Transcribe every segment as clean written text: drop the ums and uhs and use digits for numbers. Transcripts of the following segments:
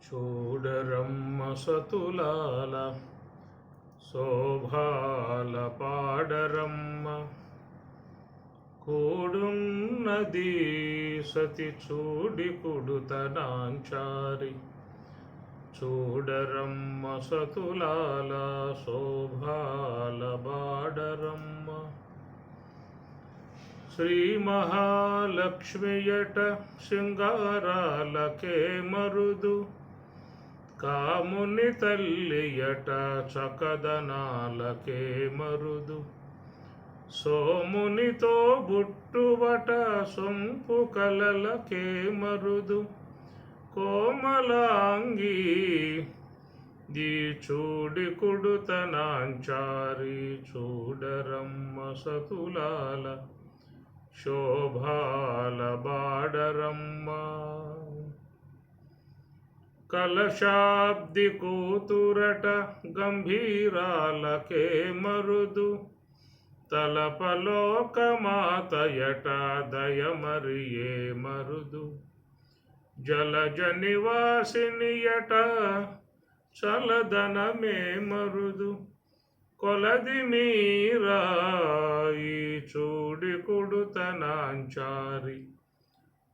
చూడరమ్మ సతులాల శోభాల పాడరమ్మ కూడున్నది సతి చూడి కుడుతనాంచారి చూడరమ్మ సతులాల శోభాల బాడరమ్మ శ్రీ మహాలక్ష్మియట శృంగారాలకే మరుదు కాముని తల్లియట చకదనాలకే మరుదు సోమునితో బుట్టుబట సొంపు కలలకే మరుదు కోమలాంగి దీ చూడి కుడుతనాంచారి చూడరమ్మ సతులాల శోభాల బాడరమ్మ కలశాబ్ది కూతురట గంభీరాలకే మరుదు తలపలోకమాతయట దయమరియే మరుదు జలజ నివాసినియట చలదనమే మరుదు కొలది మీరాయి చూడి కుడుతనాంచారి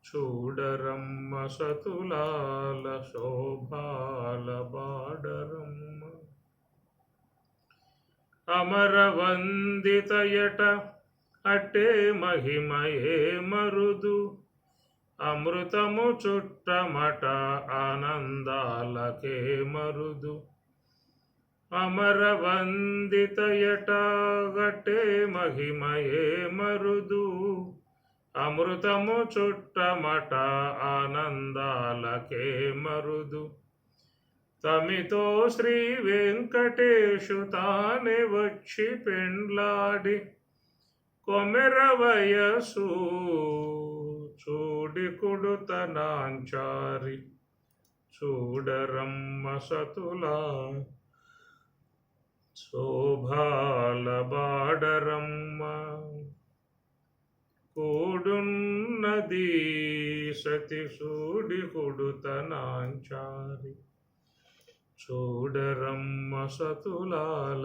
చూడరమ్మ సతులాల శోభాల బాడరమ్మ అమరవందితయట అట్టే మహిమయే మరుదు అమృతము చుట్టమట ఆనందాలకే మరుదు అమరవందితయట గట్టే మహిమయే మరుదు అమృతము చుట్టమట ఆనందాలకే మరుదు తమితో శ్రీ వెంకటేశు తానే వచ్చి పెండ్లాడి కొమెర వయసు చూడి కుడుతనాంచారి చూడరమ్మ సతులా శోభాల బాడరమ్మ కూడున్నది సతి చూడి కుడుతనాంచారి చూడరమ్మ సతులాల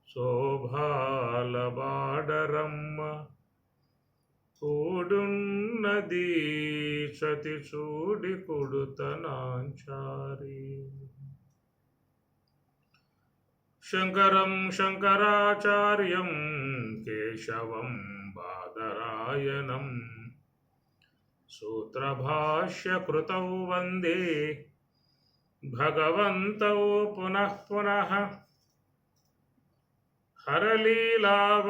శోభాల బాడరమ్మ కూడున్నది సతి చూడి కుడుతనాంచారి శంకరం శంకరాచార్యం కేశవం బాదరాయణం సూత్రభాష్యకృతౌ వందే భగవంతౌ పునః పునః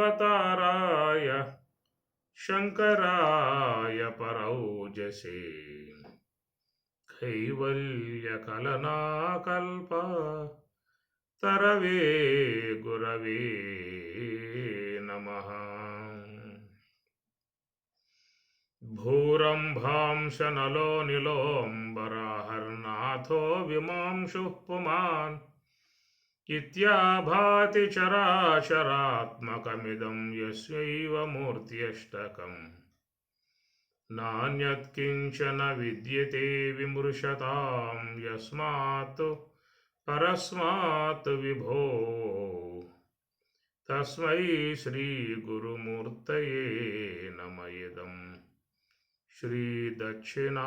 హరలీలావతారాయ శంకరాయ పరౌజసే కైవల్యకలనాకల్ప తరవే గురవే నమః భూరంభాంశనలో నిలోంబరాహర్నాథో విమాంశుః పుమాన్ ఇత్యాభాతి చరాచరాత్మకమిదం యస్యైవ మూర్త్యష్టకం నాన్యత్కించన విద్యతే విమృశతాం యస్మాత్ పరస్మాత్ విభో తస్మై శ్రీ గురుమూర్తయే నమ ఇదం శ్రీ దక్షిణామూర్తయే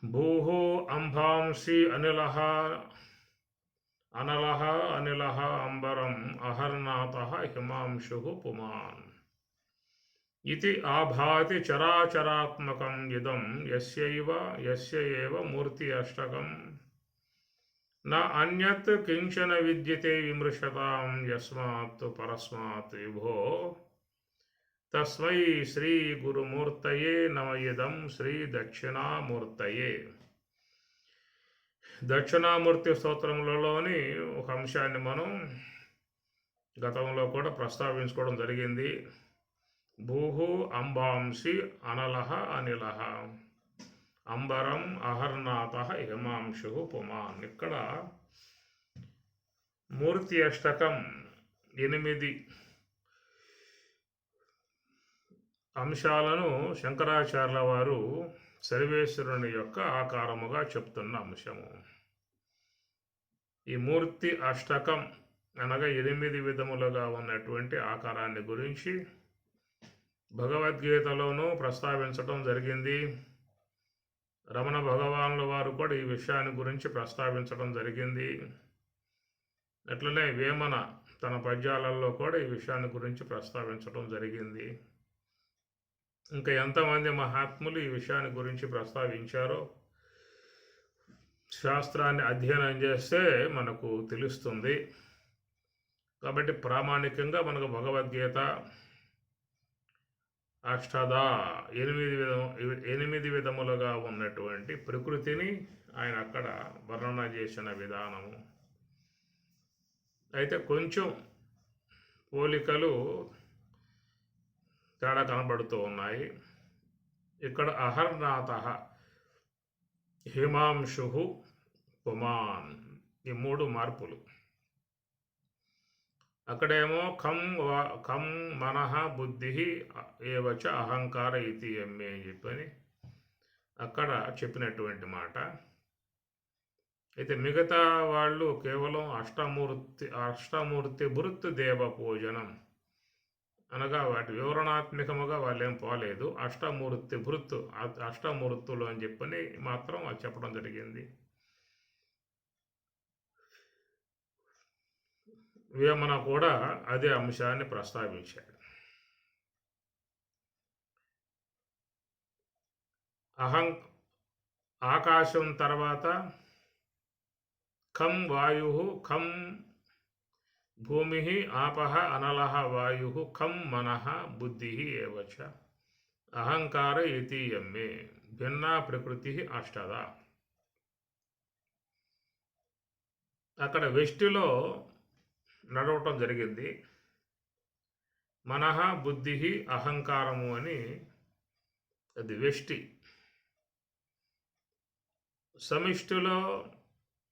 భూః అంబాంసి అనిలః అనిలః అంబరం అహర్నాథః హిమాంశుః పుమాన్ ఇతి ఆభాతి చరాచరాత్మకం ఇదం యస్య ఏవ మూర్తి అష్టకం న అన్యత్ కించన విద్యతే విమృశతాం యస్మాత్ పరస్మాత్ విభో తస్మై శ్రీ గురుమూర్తయే నమ ఇదం శ్రీ దక్షిణామూర్తయే. దక్షిణామూర్తి స్తోత్రములలోని ఒక అంశాన్ని మనం గతంలో కూడా ప్రస్తావించుకోవడం జరిగింది. భూః అంబాంసి అనలః అనిలః అంబరం అహర్నాథః హిమాంశుః పుమాన్. ఇక్కడ మూర్తి అష్టకం 8 అంశాలను శంకరాచార్యుల వారు సర్వేశ్వరుని యొక్క ఆకారముగా చెప్తున్న అంశము. ఈ మూర్తి అష్టకం అనగా 8 విధములుగా ఉన్నటువంటి ఆకారాన్ని గురించి భగవద్గీతలోనూ ప్రస్తావించడం జరిగింది. రమణ భగవానుల వారు కూడా ఈ విషయాన్ని గురించి ప్రస్తావించడం జరిగింది. అట్లనే వేమన తన పద్యాలలో కూడా ఈ విషయాన్ని గురించి ప్రస్తావించడం జరిగింది. ఇంకా ఎంతమంది మహాత్ములు ఈ విషయాన్ని గురించి ప్రస్తావించారో శాస్త్రాన్ని అధ్యయనం చేస్తే మనకు తెలుస్తుంది. కాబట్టి ప్రామాణికంగా మనకు భగవద్గీత అష్టద 8 విధములుగా ఉన్నటువంటి ప్రకృతిని ఆయన అక్కడ వర్ణన చేసిన విధానము. అయితే కొంచెం పోలికలు తేడా కనబడుతూ ఉన్నాయి. ఇక్కడ అహర్నాథ, హిమాంశు, పుమాన్ ఈ 3 మార్పులు. అక్కడేమో ఖం మనః బుద్ధి ఏవచ అహంకార ఇతి ఎమ్మె అని చెప్పని అక్కడ చెప్పినటువంటి మాట. అయితే మిగతా వాళ్ళు కేవలం అష్టమూర్తి భృత్ దేవ పూజనం అనగా వాటి వివరణాత్మకముగా వాళ్ళేం పోలేదు. అష్టమూర్తులు అని చెప్పని మాత్రం అది చెప్పడం జరిగింది. వేమన కూడా అదే అంశాన్ని ప్రస్తావించాడు. ఆకాశం తర్వాత ఖం వాయు, ఖం భూమి, ఆపః అనలః వాయు, ఖం మనః బుద్ధి ఏవచ అహంకార ఇతి యమ్మే భిన్నా ప్రకృతి అష్టద. అక్కడ వెష్టిలో నడవటం జరిగింది. మనః బుద్ధి అహంకారము అని అది వెష్టి. సమిష్టిలో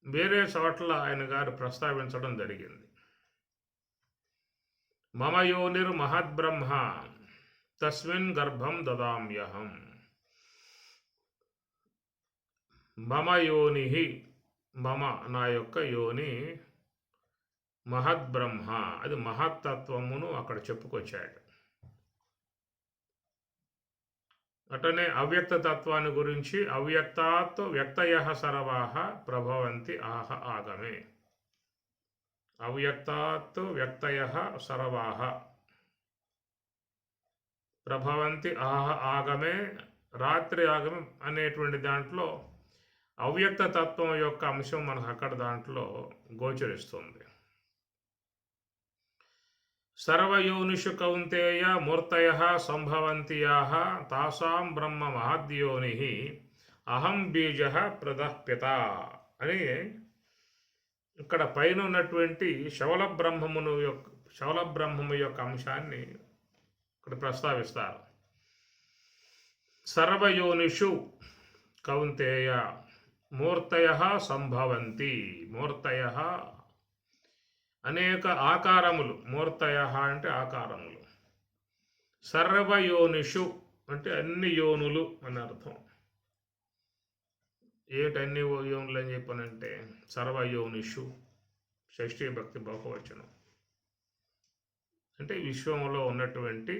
వేరే చోట్ల ఆయన గారు ప్రస్తావించడం జరిగింది. మమ యోనిర్ మహద్బ్రహ్మ తస్మిన్ గర్భం దదామ్యహం. మమ యోని, మమ నా యొక్క యోని, మహద్బ్రహ్మ అది మహత్తత్వమును అక్కడ చెప్పుకొచ్చాడు. అటనే అవ్యక్త తత్వాన్ని గురించి అవ్యక్తాత్ వ్యక్తయః సర్వాః ప్రభవంతి ఆహ ఆగమే. అవ్యక్తాత్ వ్యక్తయః సర్వాః ప్రభవంతి ఆహ ఆగమే. రాత్రి ఆగమం అనేటువంటి దాంట్లో అవ్యక్త తత్వం యొక్క అంశం మనకు అక్కడ దాంట్లో గోచరిస్తుంది. సర్వయోనిషు కౌంతేయ మూర్తయః సంభవంతియాః తాసాం బ్రహ్మ మహద్యోనిః అహం బీజః ప్రదఃపిత అని ఇక్కడ పైన ఉన్నటువంటి శవలబ్రహ్మము యొక్క అంశాన్ని ఇక్కడ ప్రస్తావిస్తారు. సర్వయోనిషు కౌంతేయ మూర్తయః సంభవంతి. మూర్తయః అనేక ఆకారములు. మూర్తయః అంటే ఆకారములు. సర్వయోనిషు అంటే అన్ని యోనులు అని అర్థం. ఏటన్ని యోనులు అని చెప్పనంటే సర్వయోనిషు షష్ఠీ భక్తి బహువచనం. అంటే విశ్వంలో ఉన్నటువంటి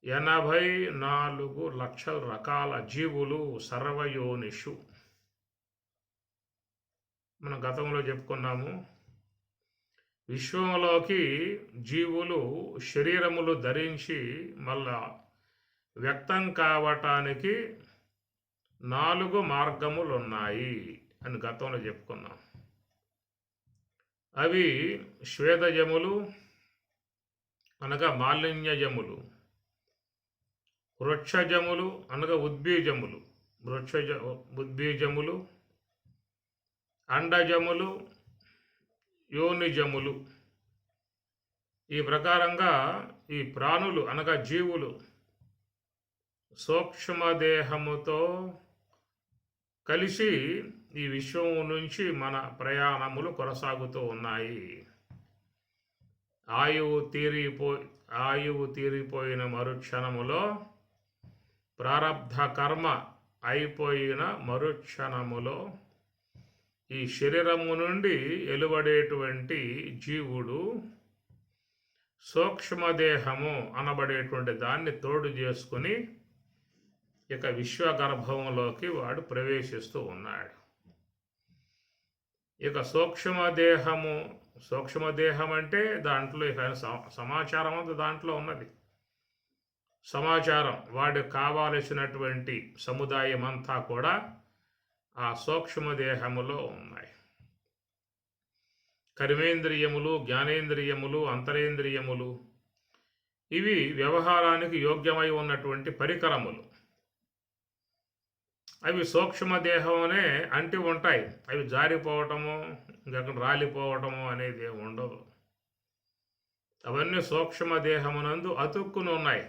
84 లక్షల రకాల జీవులు సర్వయోనిషు. మనం గతంలో చెప్పుకున్నాము, విశ్వంలోకి జీవులు శరీరములు ధరించి మళ్ళా వ్యక్తం కావటానికి 4 మార్గములు ఉన్నాయి అని గతంలో చెప్పుకున్నాం. అవి శ్వేతజములు అనగా మాలిన్యజములు, వృక్షజములు అనగా ఉద్బీజములు, ఉద్బీజములు, అండజములు, యోనిజములు. ఈ ప్రకారంగా ఈ ప్రాణులు అనగా జీవులు సూక్ష్మదేహముతో కలిసి ఈ విశ్వం నుంచి మన ప్రయాణములు కొనసాగుతూ ఉన్నాయి. ఆయువు తీరిపోయిన మరుక్షణములో, ప్రారబ్ధ కర్మ అయిపోయిన మరుక్షణములో ఈ శరీరము నుండి వెలువడేటువంటి జీవుడు సూక్ష్మదేహము అనబడేటువంటి దాన్ని తోడు చేసుకుని ఇక విశ్వగర్భంలోకి వాడు ప్రవేశిస్తూ ఉన్నాడు. ఇక సూక్ష్మదేహం అంటే దాంట్లో సమాచారం అంతా దాంట్లో ఉన్నది. సమాచారం వాడికి కావాల్సినటువంటి సముదాయం అంతా కూడా ఆ సూక్ష్మదేహములో ఉన్నాయి. కర్మేంద్రియములు, జ్ఞానేంద్రియములు, అంతరేంద్రియములు ఇవి వ్యవహారానికి యోగ్యమై ఉన్నటువంటి పరికరములు. అవి సూక్ష్మదేహంనే అంటి ఉంటాయి. అవి జారిపోవటము, ఇంకక్కడ రాలిపోవటము అనేది ఉండదు. అవన్నీ సూక్ష్మదేహమునందు అతుక్కుని ఉన్నాయి.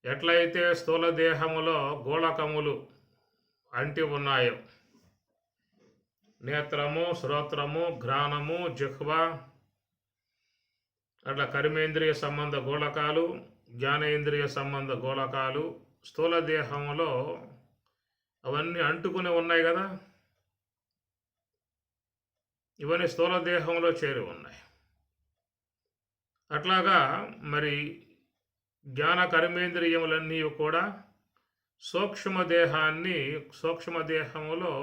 ఎట్లయితే స్థూల దేహములో గోళకములు అంటి ఉన్నాయో, నేత్రము, శ్రోత్రము, ఘ్రాణము, జిహ్వ, అట్లా కర్మేంద్రియ సంబంధ గోళకాలు, జ్ఞానేంద్రియ సంబంధ గోళకాలు స్థూల దేహంలో అవన్నీ అంటుకుని ఉన్నాయి కదా. ఇవన్నీ స్థూల దేహంలో చేరి ఉన్నాయి. అట్లాగా మరి జ్ఞాన కర్మేంద్రియములన్నీ కూడా సూక్ష్మదేహములో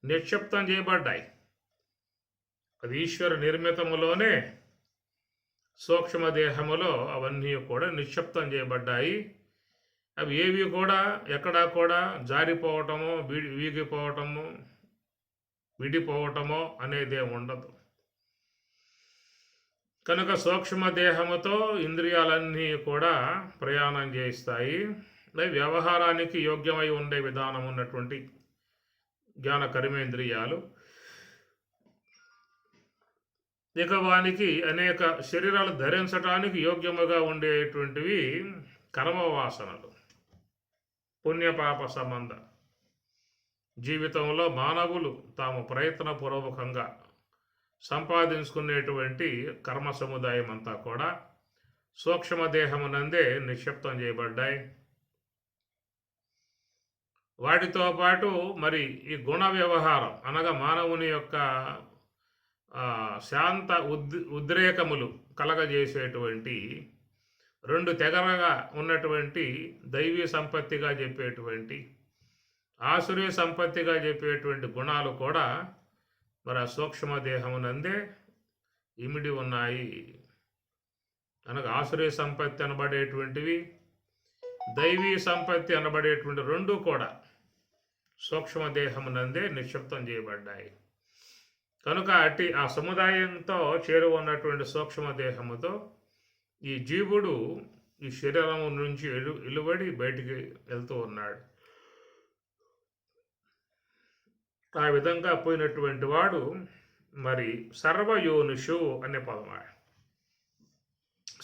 నిక్షిప్తం చేయబడ్డాయి. అది ఈశ్వర నిర్మితములోనే సూక్ష్మదేహములో అవన్నీ కూడా నిక్షిప్తం చేయబడ్డాయి. అవి ఏవి కూడా ఎక్కడా కూడా జారిపోవటమో, వీగిపోవటమో, విడిపోవటమో అనేదే ఉండదు. కనుక సూక్ష్మదేహముతో ఇంద్రియాలన్నీ కూడా ప్రయాణం చేస్తాయి. వ్యవహారానికి యోగ్యమై ఉండే విధానం ఉన్నటువంటి జ్ఞాన కర్మేంద్రియాలు. ఇక వానికి అనేక శరీరాలు ధరించడానికి యోగ్యముగా ఉండేటువంటివి కర్మవాసనలు, పుణ్యపాప సంబంధ. జీవితంలో మానవులు తాము ప్రయత్నపూర్వకంగా సంపాదించుకునేటువంటి కర్మ సముదాయం అంతా కూడా సూక్ష్మదేహమునందే నిక్షిప్తం చేయబడ్డాయి. వాటితో పాటు మరి ఈ గుణ వ్యవహారం అనగా మానవుని యొక్క శాంత ఉద్రేకములు కలగజేసేటువంటి రెండు తెగరగా ఉన్నటువంటి దైవీ సంపత్తిగా చెప్పేటువంటి, ఆసురీ సంపత్తిగా చెప్పేటువంటి గుణాలు కూడా మరి ఆ సూక్ష్మదేహమునందే ఇమిడి ఉన్నాయి. అనగా ఆసురీ సంపత్తి అనబడేటువంటివి, దైవీ సంపత్తి అనబడేటువంటి రెండు కూడా సూక్ష్మదేహమునందే నిక్షిప్తం చేయబడ్డాయి. కనుక ఆ సముదాయంతో చేరు ఉన్నటువంటి సూక్ష్మదేహముతో ఈ జీవుడు ఈ శరీరము నుంచి వెలువడి బయటికి వెళ్తూ ఉన్నాడు. ఆ విధంగా పోయినటువంటి వాడు మరి సర్వయోనుషు అనే పదం.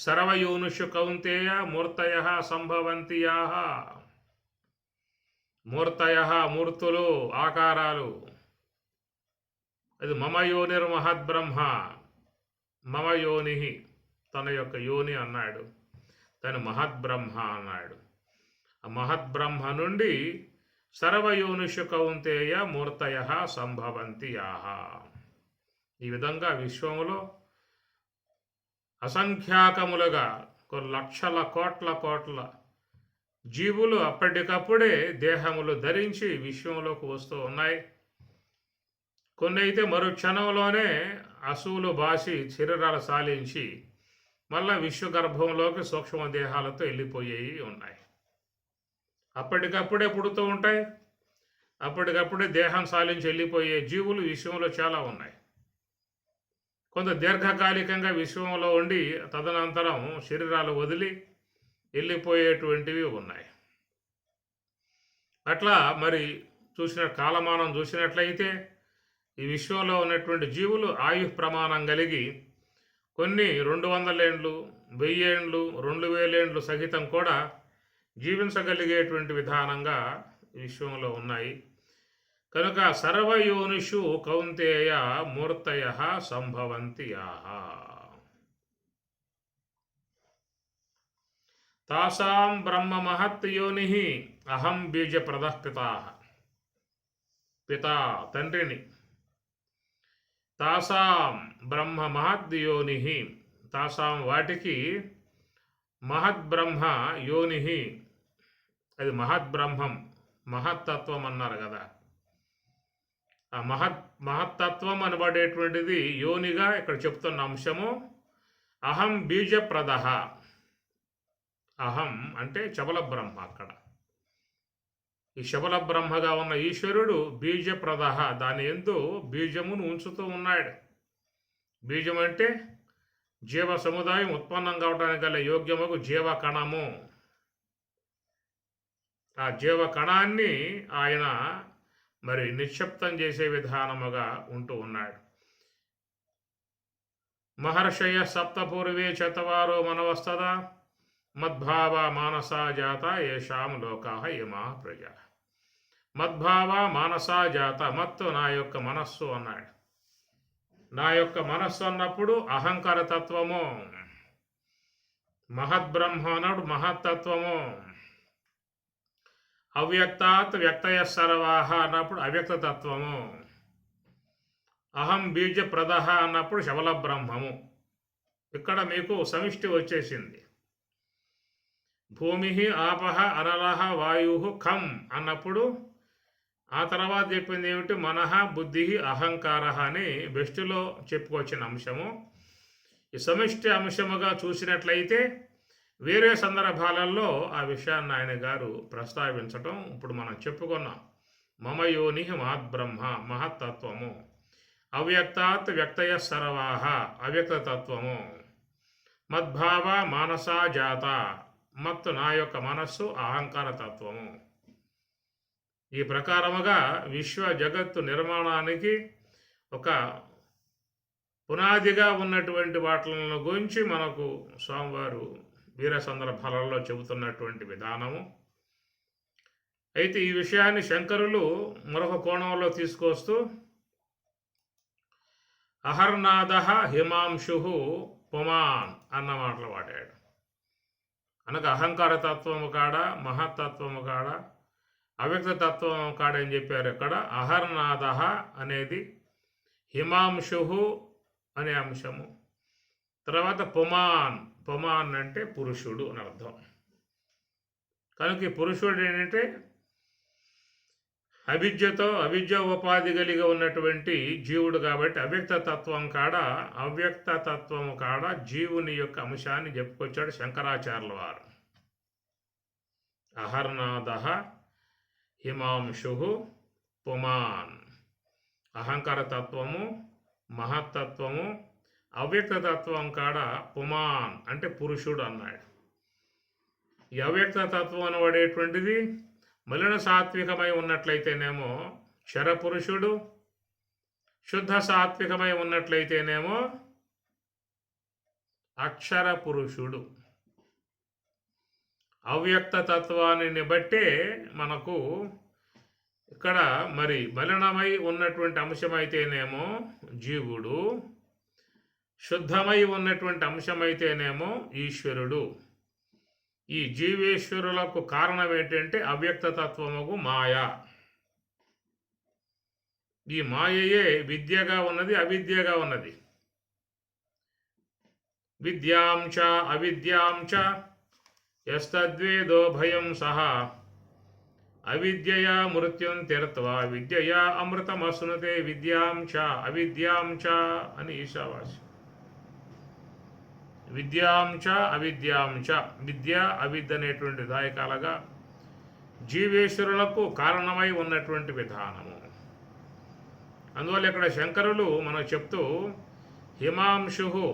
సర్వయోనుషు కౌంతేయ మూర్తయ సంభవంతియా. మూర్తులు, ఆకారాలు. అది మమ యోనిర్మహద్బ్రహ్మ, మమ యోని తన యొక్క యోని అన్నాడు, తను మహద్బ్రహ్మ అన్నాడు. ఆ మహద్బ్రహ్మ నుండి సర్వయోనుషు కౌంతేయ మూర్తయ సంభవంతి యాహ. ఈ విధంగా విశ్వములో అసంఖ్యాకములుగా కొన్ని లక్షల కోట్ల జీవులు అప్పటికప్పుడే దేహములు ధరించి విశ్వంలోకి వస్తూ ఉన్నాయి. కొన్ని అయితే మరో క్షణంలోనే అసువులు బాసి శరీరాలు సాలించి మళ్ళా విశ్వగర్భంలోకి సూక్ష్మ దేహాలతో వెళ్ళిపోయేవి ఉన్నాయి. అప్పటికప్పుడే పుడుతూ ఉంటాయి, అప్పటికప్పుడే దేహం సాలించి వెళ్ళిపోయే జీవులు విశ్వంలో చాలా ఉన్నాయి. కొంత దీర్ఘకాలికంగా విశ్వంలో ఉండి తదనంతరం శరీరాలు వదిలి వెళ్ళిపోయేటువంటివి ఉన్నాయి. అట్లా మరి కాలమానం చూసినట్లయితే ఈ విశ్వంలో ఉన్నటువంటి జీవులు ఆయుః ప్రమాణం కలిగి కొన్ని 200 ఏండ్లు, 1000 ఏండ్లు, 2000 ఏండ్లు సహితం కూడా జీవించగలిగేటువంటి విధానంగా విశ్వంలో ఉన్నాయి. కనుక సర్వయోనిషు కౌంతేయ మూర్తయ సంభవంతి యాహ తాసాం బ్రహ్మ మహత్ యోని అహం బీజప్రదః పితా తండ్రిని, తాసాం బ్రహ్మ మహద్ యోని, తాసాం వాటికి మహద్బ్రహ్మ యోని, అది మహద్బ్రహ్మం మహత్తత్వం అన్నారు కదా. ఆ మహత్తత్వం అనబడేటువంటిది యోనిగా ఇక్కడ చెప్తున్న అంశము. అహం బీజప్రద, అహం అంటే చబల బ్రహ్మ. అక్కడ ఈ శబల బ్రహ్మగా ఉన్న ఈశ్వరుడు బీజప్రద, దాని యందు బీజమును ఉంచుతూ ఉన్నాడు. బీజం అంటే జీవ సముదాయం ఉత్పన్నం కావడానికి గల యోగ్యముకు జీవకణము. ఆ జీవకణాన్ని ఆయన మరి నిక్షిప్తం చేసే విధానముగా ఉంటూ ఉన్నాడు. మహర్షయ సప్తపూర్వే చతవారో మనవస్తదా మద్భావ మానసా జాత ఏషాం లోకా యమా ప్రజ. మద్భావ మానసా జాత, మత్తు నా యొక్క మనస్సు అన్నాడు. నా యొక్క మనస్సు అన్నప్పుడు అహంకార తత్వము, మహద్బ్రహ్మ అన్నాడు మహత్తత్వము, అవ్యక్తాత్ వ్యక్తయ సర్వాహ అన్నప్పుడు అవ్యక్త తత్వము, అహం బీజప్రద అన్నప్పుడు శబల బ్రహ్మము. ఇక్కడ మీకు సమిష్టి వచ్చేసింది. భూమి ఆపహ అనలహ వాయు ఖం అన్నప్పుడు ఆ తర్వాత చెప్పింది ఏమిటి? మనః బుద్ధి అహంకార అని బెస్టులో చెప్పుకొచ్చిన అంశము. ఈ సమిష్టి అంశముగా చూసినట్లయితే వేరే సందర్భాలలో ఆ విషయాన్ని ఆయన గారు ప్రస్తావించటం ఇప్పుడు మనం చెప్పుకున్నాం. మమ యోని మహద్బ్రహ్మ మహత్తత్వము, అవ్యక్తాత్ వ్యక్తయ సర్వాహ అవ్యక్తత్వము, మద్భావ మానసా జాత మత్తు నా యొక్క మనస్సు అహంకార తత్వము. ఈ ప్రకారముగా విశ్వ జగత్తు నిర్మాణానికి ఒక పునాదిగా ఉన్నటువంటి వాటిలను గురించి మనకు స్వామివారు వీర సందర్భాలలో చెబుతున్నటువంటి విధానము. అయితే ఈ విషయాన్ని శంకరులు మరొక కోణంలో తీసుకొస్తూ అహర్నాద హిమాంశు పుమాన్ అన్న మాటలు వాడాడు. అనగా అహంకార తత్వము కాడ, మహత్తత్వము కాడ, అవ్యక్త తత్వం కాడ ఏం చెప్పారు ఇక్కడ? అహర్నాద అనేది హిమాంశు అనే అంశము. తర్వాత పుమాన్, పుమాన్ అంటే పురుషుడు అని అర్థం. కనుక ఈ పురుషుడు ఏంటంటే అవిద్య ఉపాధి కలిగి ఉన్నటువంటి జీవుడు కాబట్టి అవ్యక్త తత్వం కాడ, అవ్యక్త తత్వము కాడ జీవుని యొక్క అంశాన్ని చెప్పుకొచ్చాడు శంకరాచార్యుల వారు. అహర్నాద హిమాంశు పుమాన్, అహంకార తత్వము, మహత్తత్వము, అవ్యక్త తత్వం కాడ పుమాన్ అంటే పురుషుడు అన్నాడు. ఈ అవ్యక్త తత్వం అనబడేటువంటిది మలిన సాత్వికమై ఉన్నట్లయితేనేమో క్షరపురుషుడు, శుద్ధ సాత్వికమై ఉన్నట్లయితేనేమో అక్షర పురుషుడు. అవ్యక్త తత్వాన్ని బట్టే మనకు ఇక్కడ మరి మలినమై ఉన్నటువంటి అంశమైతేనేమో జీవుడు, శుద్ధమై ఉన్నటువంటి అంశమైతేనేమో ఈశ్వరుడు. ఈ జీవేశ్వరులకు కారణం ఏంటంటే అవ్యక్త తత్వముకు మాయ. ఈ మాయయే విద్యగా ఉన్నది, అవిద్యగా ఉన్నది. విద్యాంచ అవిద్యాంచ యస్తద్వేదో భయం సహ అవిద్యయా మృత్యుం తీర్త్వా విద్యయా అమృతమశ్నుతే విద్యాంచ అవిద్యాంచ అని ఈశావాస్యం. విద్యాంచ అవిద్యాంచ, విద్య అవిద్య అనేటువంటి దాయకాలుగా జీవేశ్వరులకు కారణమై ఉన్నటువంటి విధానము. అందువల్ల ఇక్కడ శంకరులు మనం చెప్తూ హిమాంశు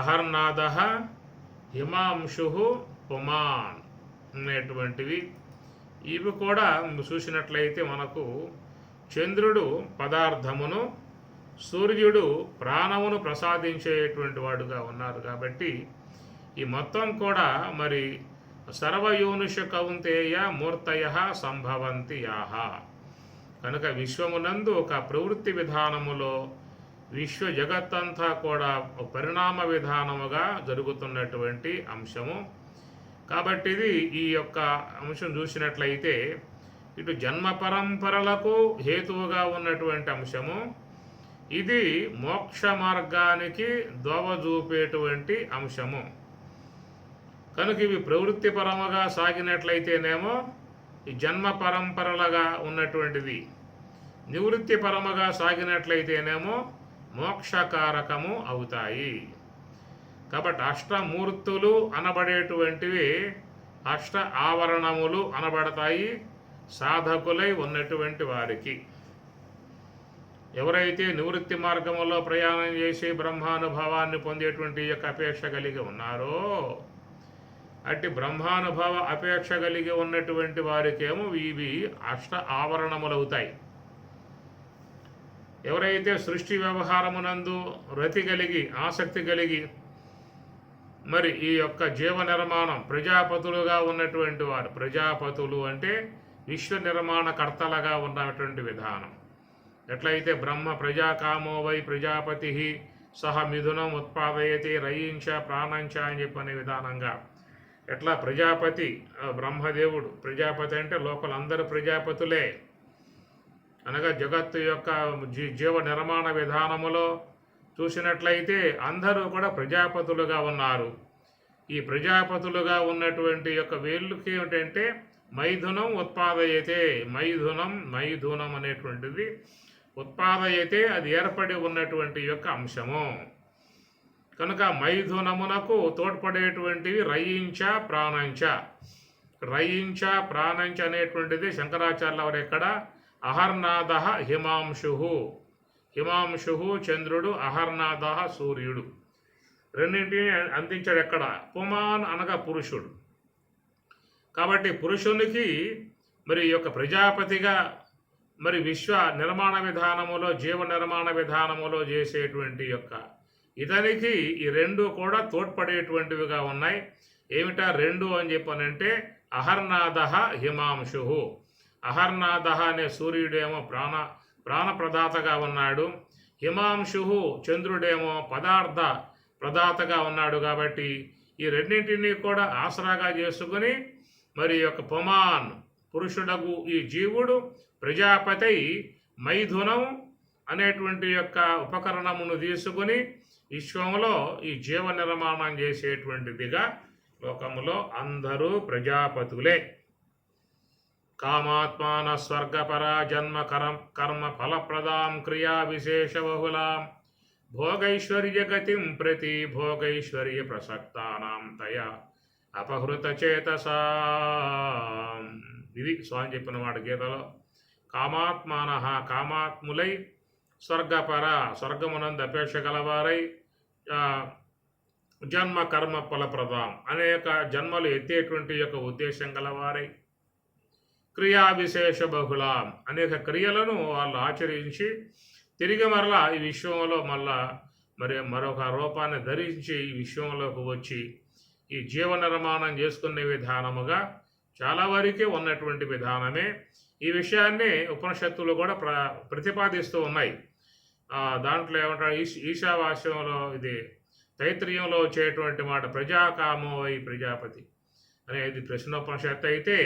అహర్నాద హిమాంశు పుమాన్ అనేటువంటివి ఇవి కూడా చూసినట్లయితే మనకు చంద్రుడు పదార్థమును, సూర్యుడు ప్రాణమును ప్రసాదించేటువంటి వాడుగా ఉన్నారు. కాబట్టి ఈ మొత్తం కూడా మరి సర్వయోనిషు కౌంతేయ మూర్తయ సంభవంతి యాహ. కనుక విశ్వమునందు ఒక ప్రవృత్తి విధానములో విశ్వ జగత్తంతా కూడా పరిణామ విధానముగా జరుగుతున్నటువంటి అంశము. కాబట్టి ఇది ఈ యొక్క అంశం చూసినట్లయితే ఇటు జన్మ పరంపరలకు హేతువుగా ఉన్నటువంటి అంశము, ఇది మోక్ష మార్గానికి దోవ చూపేటువంటి అంశము. కనుక ఇవి ప్రవృత్తి పరముగా సాగినట్లయితేనేమో ఈ జన్మ పరంపరలుగా ఉన్నటువంటిది, నివృత్తి పరముగా సాగినట్లయితేనేమో మోక్షకారకము అవుతాయి. కాబట్టి అష్టమూర్తులు అనబడేటువంటివి అష్ట ఆవరణములు అనబడతాయి సాధకులై ఉన్నటువంటి వారికి. ఎవరైతే నివృత్తి మార్గంలో ప్రయాణం చేసి బ్రహ్మానుభవాన్ని పొందేటువంటి యొక్క అపేక్ష కలిగి ఉన్నారో, అట్టి బ్రహ్మానుభవ అపేక్ష కలిగి ఉన్నటువంటి వారికేమో ఇవి అష్ట ఆవరణములవుతాయి. ఎవరైతే సృష్టి వ్యవహారమునందు రతి కలిగి ఆసక్తి కలిగి మరి ఈ యొక్క జీవ నిర్మాణం ప్రజాపతులుగా ఉన్నటువంటి వారు, ప్రజాపతులు అంటే విశ్వ నిర్మాణ కర్తలుగా ఉన్నటువంటి విధానం. ఎట్లయితే బ్రహ్మ ప్రజాకామో వై ప్రజాపతి సహ మిథునం ఉత్పాదయతే రయించ ప్రాణంచ అని చెప్పనే విధానంగా ఎట్లా ప్రజాపతి బ్రహ్మదేవుడు ప్రజాపతి అంటే లోకలందరూ ప్రజాపతులే అనగా జగత్తు యొక్క జీవ నిర్మాణ విధానములో చూసినట్లయితే అందరూ కూడా ప్రజాపతులుగా ఉన్నారు. ఈ ప్రజాపతులుగా ఉన్నటువంటి యొక్క వేళ్ళకి ఏమిటంటే మైథునం ఉత్పాదయతే, మైథునం అనేటువంటిది ఉత్పాదయతే, అది ఏర్పడి ఉన్నటువంటి యొక్క అంశము. కనుక మైథునమునకు తోడ్పడేటువంటివి రయించ ప్రాణంచ. రయించ ప్రాణంచ అనేటువంటిది శంకరాచార్యుల వారు ఎక్కడ అహర్నాథ హిమాంశు చంద్రుడు, అహర్నాథ సూర్యుడు, రెండింటిని అందించాడు ఎక్కడ, పుమాన్ అనగా పురుషుడు. కాబట్టి పురుషునికి మరి యొక్క ప్రజాపతిగా మరి విశ్వ నిర్మాణ విధానములో జీవ నిర్మాణ విధానములో చేసేటువంటి యొక్క ఇతనికి ఈ రెండు కూడా తోడ్పడేటువంటివిగా ఉన్నాయి. ఏమిటా రెండు అని చెప్పనంటే అహర్నాథ హిమాంశు. అహర్నాథ అనే సూర్యుడేమో ప్రాణప్రదాతగా ఉన్నాడు, హిమాంశు చంద్రుడేమో పదార్థ ప్రదాతగా ఉన్నాడు. కాబట్టి ఈ రెండింటినీ కూడా ఆసరాగా చేసుకుని మరి యొక్క పుమాన్ పురుషుడగు ఈ జీవుడు ప్రజాపతి మైథునం అనేటువంటి యొక్క ఉపకరణమును తీసుకుని విశ్వంలో ఈ జీవ నిర్మాణం చేసేటువంటిదిగా లోకములో అందరూ ప్రజాపతులే. కామాత్మాన స్వర్గపరా జన్మ కర్మ ఫలప్రదాం క్రియా విశేష బహుళాం భోగైశ్వర్య గతిం ప్రతి భోగైశ్వర్య ప్రసక్తానాం తయా అపహృత చేతసా. ఇది స్వామి చెప్పిన మాట గీతలో. కామాత్మాన కామాత్ములై స్వర్గపర స్వర్గమునందు అపేక్ష గలవారై జన్మ కర్మ ఫలప్రదాం అనేక జన్మలు ఎత్తేటువంటి యొక్క ఉద్దేశం గలవారై క్రియా విశేష బహుళాం అనేక క్రియలను వాళ్ళు ఆచరించి తిరిగి మరలా ఈ విశ్వంలో మరొక రూపాన్ని ధరించి ఈ విశ్వంలోకి వచ్చి ఈ జీవ నిర్మాణం చేసుకునే విధానముగా చాలా వరకే ఉన్నటువంటి విధానమే. ఈ విషయాన్ని ఉపనిషత్తులు కూడా ప్రతిపాదిస్తూ ఉన్నాయి. దాంట్లో ఏమంటారు, ఈశావాస్యంలో ఇది తైత్రీయంలో వచ్చేటువంటి మాట ప్రజాకామో వై ప్రజాపతి అనేది ప్రశ్నోపనిషత్తు అయితే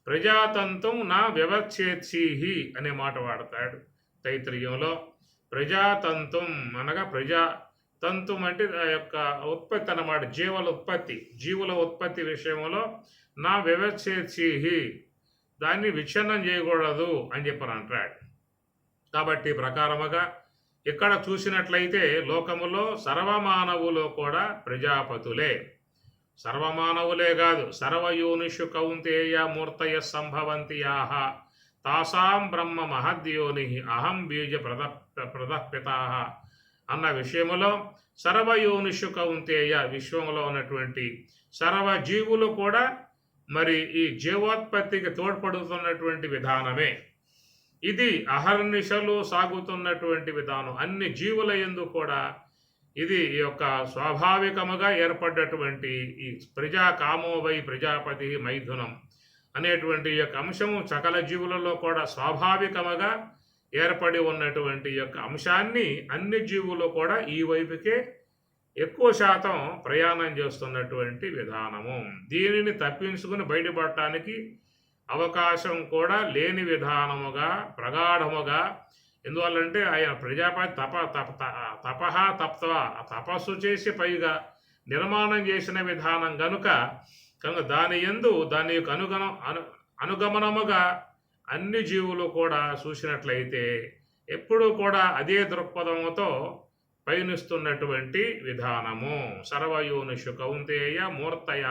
ప్రజాతంత్రం నా వ్యవచ్ఛేత్సీహి అనే మాట వాడతాడు తైత్రీయంలో. ప్రజాతంత్రం అనగా ప్రజాతంత్రం అంటే ఆ యొక్క ఉత్పత్తి అన్నమాట, జీవుల ఉత్పత్తి విషయంలో నా వ్యవచ్ఛేత్సీహి దాన్ని విచ్ఛిన్నం చేయకూడదు అని చెప్పని అంటాడు. కాబట్టి ప్రకారముగా ఇక్కడ చూసినట్లయితే లోకములో సర్వమానవులు కూడా ప్రజాపతులే. సర్వమానవులే కాదు, సర్వయోనిషు కౌంతేయ మూర్తయ సంభవంతి యాహ తాసాం బ్రహ్మ మహద్యోని అహం బీజ ప్రదపితా అన్న విషయములో సర్వయోనిషు కౌంతేయ విశ్వంలో ఉన్నటువంటి సర్వజీవులు కూడా మరి ఈ జీవోత్పత్తికి తోడ్పడుతున్నటువంటి విధానమే. ఇది అహర్నిశలు సాగుతున్నటువంటి విధానం. అన్ని జీవుల యందు కూడా ఇది ఈ యొక్క స్వాభావికముగా ఏర్పడ్డటువంటి ఈ ప్రజా కామోవై ప్రజాపతి మైథునం అనేటువంటి యొక్క అంశము సకల జీవులలో కూడా స్వాభావికముగా ఏర్పడి ఉన్నటువంటి యొక్క అంశాన్ని అన్ని జీవులు కూడా ఈ వైపుకే ఎక్కువ శాతం ప్రయాణం చేస్తున్నటువంటి విధానము. దీనిని తప్పించుకుని బయటపడటానికి అవకాశం కూడా లేని విధానముగా ప్రగాఢముగా, ఎందువల్లంటే ఆయన ప్రజాపతి తపస్సు చేసి పైగా నిర్మాణం చేసిన విధానం కనుక దాని యందు దాని యొక్క అనుగమనముగా అన్ని జీవులు కూడా చూసినట్లయితే ఎప్పుడూ కూడా అదే దృక్పథముతో పయనిస్తున్నటువంటి విధానము. సర్వయోనిషు కౌంతేయ మూర్తయ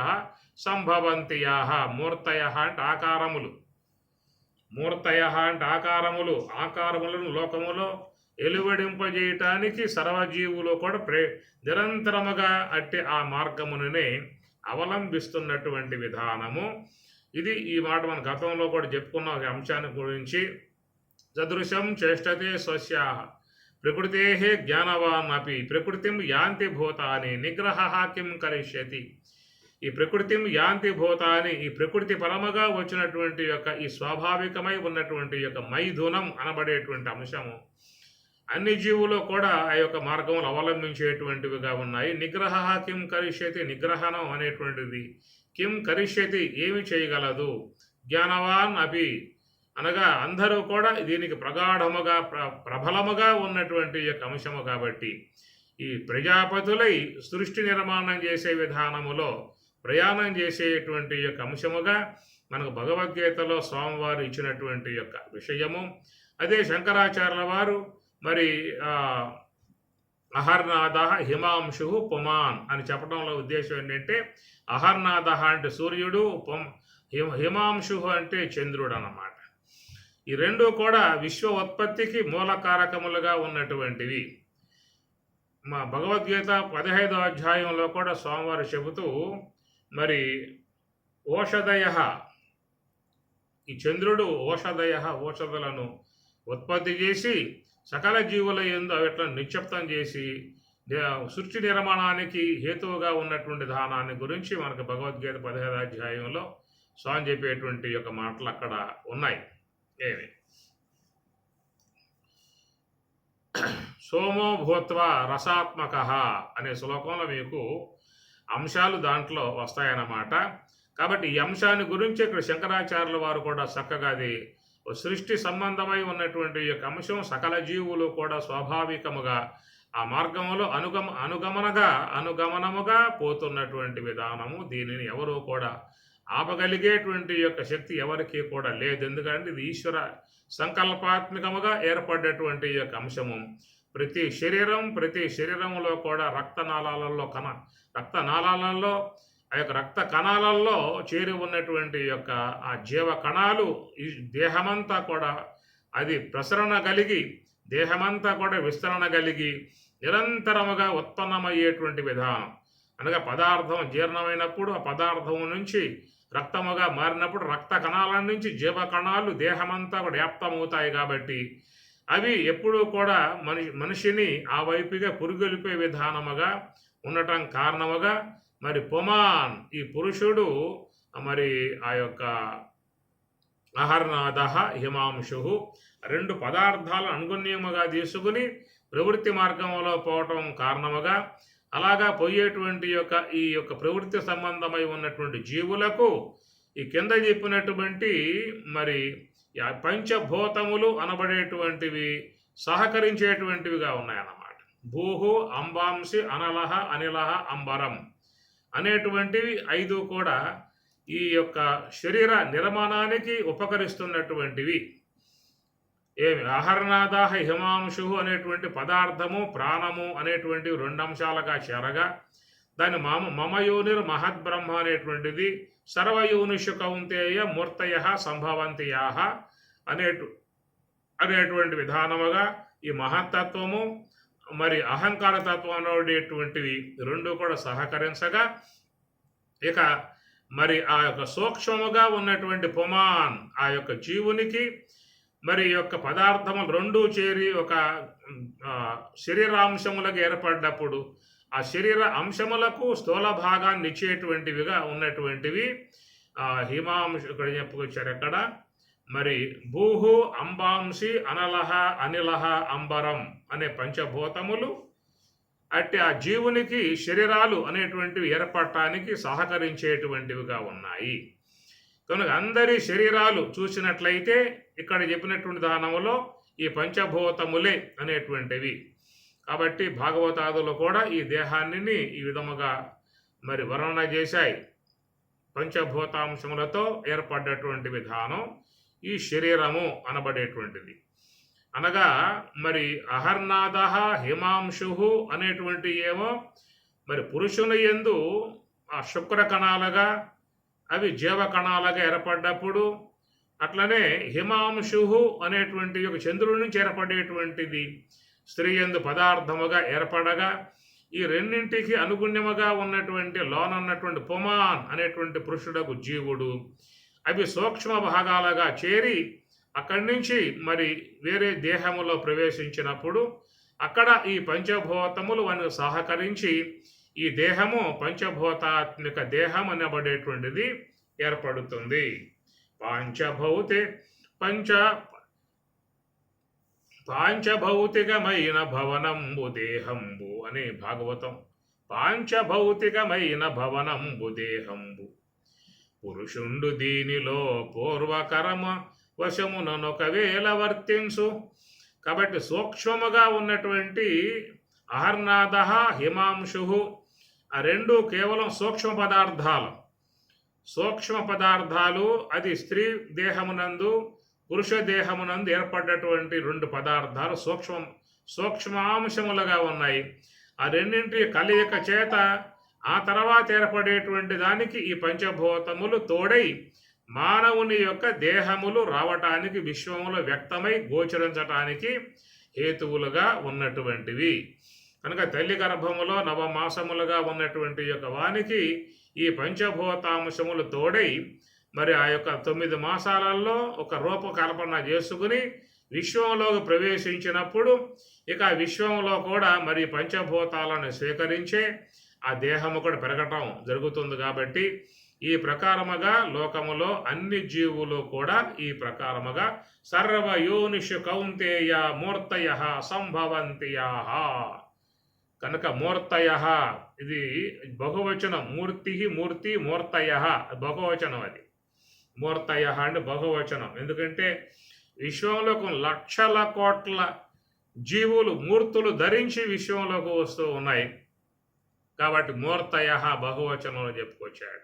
సంభవంతియా. మూర్తయ అంటే ఆకారములు, మూర్తయ అంటే ఆకారములను లోకములో ఎలువడింపజేయటానికి సర్వజీవులు కూడా నిరంతరముగా అట్టి ఆ మార్గముననే అవలంబిస్తున్నటువంటి విధానము. ఇది ఈ మాట మన గతంలో కూడా చెప్పుకున్న ఒక అంశాన్ని గురించి. సదృశం చేష్టతే స్వస్యా ప్రకృతే జ్ఞానవాన్ అపి ప్రకృతిం యాంతి భూతాని నిగ్రహ కిం కరిష్యతి. ఈ ప్రకృతిం యాంతి భూతాని, ఈ ప్రకృతి పరముగా వచ్చినటువంటి యొక్క ఈ స్వాభావికమై ఉన్నటువంటి యొక్క మైథునం అనబడేటువంటి అంశము అన్ని జీవులు కూడా ఆ యొక్క మార్గములు అవలంబించేటువంటివిగా ఉన్నాయి. నిగ్రహ కిం కరిష్యతి, నిగ్రహణం అనేటువంటిది కిం కరిష్యతి ఏమి చేయగలదు. జ్ఞానవాన్ అపి అనగా అందరూ కూడా దీనికి ప్రగాఢముగా ప్రబలముగా ఉన్నటువంటి యొక్క అంశము కాబట్టి ఈ ప్రజాపతులై సృష్టి నిర్మాణం చేసే విధానములో ప్రయాణం చేసేటువంటి యొక్క అంశముగా మనకు భగవద్గీతలో స్వామివారు ఇచ్చినటువంటి యొక్క విషయము. అదే శంకరాచార్యుల వారు మరి అహర్నాథ హిమాంశు పుమాన్ అని చెప్పడంలో ఉద్దేశం ఏంటంటే, అహర్నాథ అంటే సూర్యుడు, హిమాంశు అంటే చంద్రుడు అన్నమాట. ఈ రెండు కూడా విశ్వ ఉత్పత్తికి మూలకారకములుగా ఉన్నటువంటివి. మా భగవద్గీత 15వ అధ్యాయంలో కూడా స్వామివారు చెబుతూ మరి ఓషధయ, ఈ చంద్రుడు ఓషధులను ఉత్పత్తి చేసి సకల జీవుల యందు అవిట్లా నిక్షిప్తం చేసి సృష్టి నిర్మాణానికి హేతువుగా ఉన్నటువంటి దానాన్ని గురించి మనకు భగవద్గీత 15వ అధ్యాయంలో స్వామి చెప్పేటువంటి యొక్క మాటలు అక్కడ ఉన్నాయి. ఏమి సోమో భూత్వ రసాత్మక అనే శ్లోకంలో మీకు అంశాలు దాంట్లో వస్తాయన్నమాట. కాబట్టి ఈ అంశాన్ని గురించి ఇక్కడ శంకరాచార్యుల వారు కూడా చక్కగా అది సృష్టి సంబంధమై ఉన్నటువంటి యొక్క అంశం సకల జీవులు కూడా స్వాభావికముగా ఆ మార్గములో అనుగమనముగా పోతున్నటువంటి విధానము. దీనిని ఎవరు కూడా ఆపగలిగేటువంటి యొక్క శక్తి ఎవరికి కూడా లేదు. ఎందుకంటే ఇది ఈశ్వర సంకల్పాత్మకముగా ఏర్పడ్డటువంటి యొక్క అంశము. ప్రతి శరీరంలో కూడా రక్తనాళాలలో ఆ యొక్క రక్త కణాలలో చేరి ఉన్నటువంటి యొక్క ఆ జీవ కణాలు ఈ దేహమంతా కూడా అది ప్రసరణ కలిగి, దేహమంతా కూడా విస్తరణ కలిగి నిరంతరముగా ఉత్పన్నమయ్యేటువంటి విధానం. అనగా పదార్థం జీర్ణమైనప్పుడు ఆ పదార్థం నుంచి రక్తముగా మారినప్పుడు రక్త కణాల నుంచి జీవ కణాలు దేహమంతా కూడా వ్యాప్తమవుతాయి. కాబట్టి అవి ఎప్పుడూ కూడా మనిషిని ఆ వైపుగా పురుగొలిపే విధానముగా ఉండటం కారణముగా మరి పుమాన్ ఈ పురుషుడు మరి ఆ యొక్క అహర్నాథ హిమాంశు రెండు పదార్థాలను అనుగుణ్యముగా తీసుకుని ప్రవృత్తి మార్గంలో పోవటం కారణముగా అలాగా పోయేటువంటి ఈ యొక్క ప్రవృత్తి సంబంధమై ఉన్నటువంటి జీవులకు ఈ కింద చెప్పినటువంటి మరి పంచభూతములు అనబడేటువంటివి సహకరించేటువంటివిగా ఉన్నాయన్నమాట. భూహు అంబాంసి అనలహ అనిలహ అంబరం అనేటువంటివి 5 కూడా ఈ యొక్క శరీర నిర్మాణానికి ఉపకరిస్తున్నటువంటివి. ఏమి అహర్నాథ హిమాంశు అనేటువంటి పదార్థము ప్రాణము అనేటువంటి 2 అంశాలుగా చేరగా దాని మమయోనిర్ మహద్బ్రహ్మ అనేటువంటిది సర్వయోనిషు కౌంతేయ మూర్తయ సంభవంతియా అనేటువంటి విధానముగా ఈ మహత్తత్వము మరి అహంకార తత్వం అనేటువంటివి 2 కూడా సహకరించగా ఇక మరి ఆ యొక్క సూక్ష్మముగా ఉన్నటువంటి పుమాన్ ఆ యొక్క జీవునికి మరి ఈ యొక్క పదార్థములు రెండూ చేరి ఒక శరీరాంశములకు ఏర్పడ్డప్పుడు ఆ శరీర అంశములకు స్థూల భాగాన్ని ఇచ్చేటువంటివిగా ఉన్నటువంటివి హిమాంశ ఇక్కడ చెప్పుకొచ్చారు ఎక్కడ మరి భూహు అంబాంసి అనలహ అనిలహ అంబరం అనే పంచభూతములు అట్టి ఆ జీవునికి శరీరాలు అనేటువంటివి ఏర్పడటానికి సహకరించేటువంటివిగా ఉన్నాయి. కనుక అందరి శరీరాలు చూసినట్లయితే ఇక్కడ చెప్పినటువంటి దానములో ఈ పంచభూతములే అనేటువంటివి. కాబట్టి భాగవతాదులు కూడా ఈ దేహాన్ని ఈ విధముగా మరి వర్ణన చేశాయి. పంచభూతాంశములతో ఏర్పడ్డటువంటి విధానం ఈ శరీరము అనబడేటువంటిది. అనగా మరి అహర్నాద హిమాంశు అనేటువంటి ఏమో మరి పురుషుని యందు ఆ శుక్ర కణాలుగా అవి జీవ కణాలుగా ఏర్పడ్డప్పుడు, అట్లనే హిమాంశు అనేటువంటి ఒక చంద్రుడి నుంచి ఏర్పడేటువంటిది స్త్రీ యందు పదార్థముగా ఏర్పడగా, ఈ రెండింటికి అనుగుణ్యముగా ఉన్నటువంటి లోనన్నటువంటి పుమాన్ అనేటువంటి పురుషుడకు జీవుడు అవి సూక్ష్మ భాగాలుగా చేరి అక్కడి నుంచి మరి వేరే దేహములో ప్రవేశించినప్పుడు అక్కడ ఈ పంచభూతములు వానికి సహకరించి ఈ దేహము పంచభూతాత్మిక దేహం అనబడేటువంటిది ఏర్పడుతుంది. పాంచభౌతికమైన భవనంబు దేహంబు అనే భాగవతం. పాంచభౌతికమైన భవనంబు దేహంబు పురుషుండు దీనిలో పూర్వకరమ వశమునొకవేళ వర్తించు. కాబట్టి సూక్ష్మముగా ఉన్నటువంటి అహర్నాద హిమాంశు ఆ రెండు కేవలం సూక్ష్మ పదార్థాలు. అది స్త్రీ దేహమునందు పురుష దేహమునందు ఏర్పడ్డటువంటి రెండు పదార్థాలు సూక్ష్మాంశములుగా ఉన్నాయి. ఆ రెండింటి కలయిక చేత ఆ తర్వాత ఏర్పడేటువంటి దానికి ఈ పంచభూతములు తోడై మానవుని యొక్క దేహములు రావటానికి విశ్వములో వ్యక్తమై గోచరించటానికి హేతువులుగా ఉన్నటువంటివి. కనుక తల్లి గర్భములో నవమాసములుగా ఉన్నటువంటి యొక్క వానికి ఈ పంచభూతాంశములు తోడై మరి ఆ యొక్క 9 మాసాలలో ఒక రూపకల్పన చేసుకుని విశ్వంలోకి ప్రవేశించినప్పుడు ఇక విశ్వంలో కూడా మరి పంచభూతాలను స్వీకరించే ఆ దేహము కూడా పెరగటం జరుగుతుంది. కాబట్టి ఈ ప్రకారముగా లోకములో అన్ని జీవులు కూడా ఈ ప్రకారముగా సర్వయోనిషు కౌంతేయ మూర్తయ సంభవంతియాహ. కనుక మూర్తయ ఇది బహువచనం. మూర్తి మూర్తయ బహువచనం. అది మూర్తయ అంటే బహువచనం. ఎందుకంటే విశ్వంలో లక్షల కోట్ల జీవులు మూర్తులు ధరించి విశ్వంలోకి వస్తూ ఉన్నాయి కాబట్టి మూర్తయ బహువచనంలో చెప్పుకొచ్చాడు.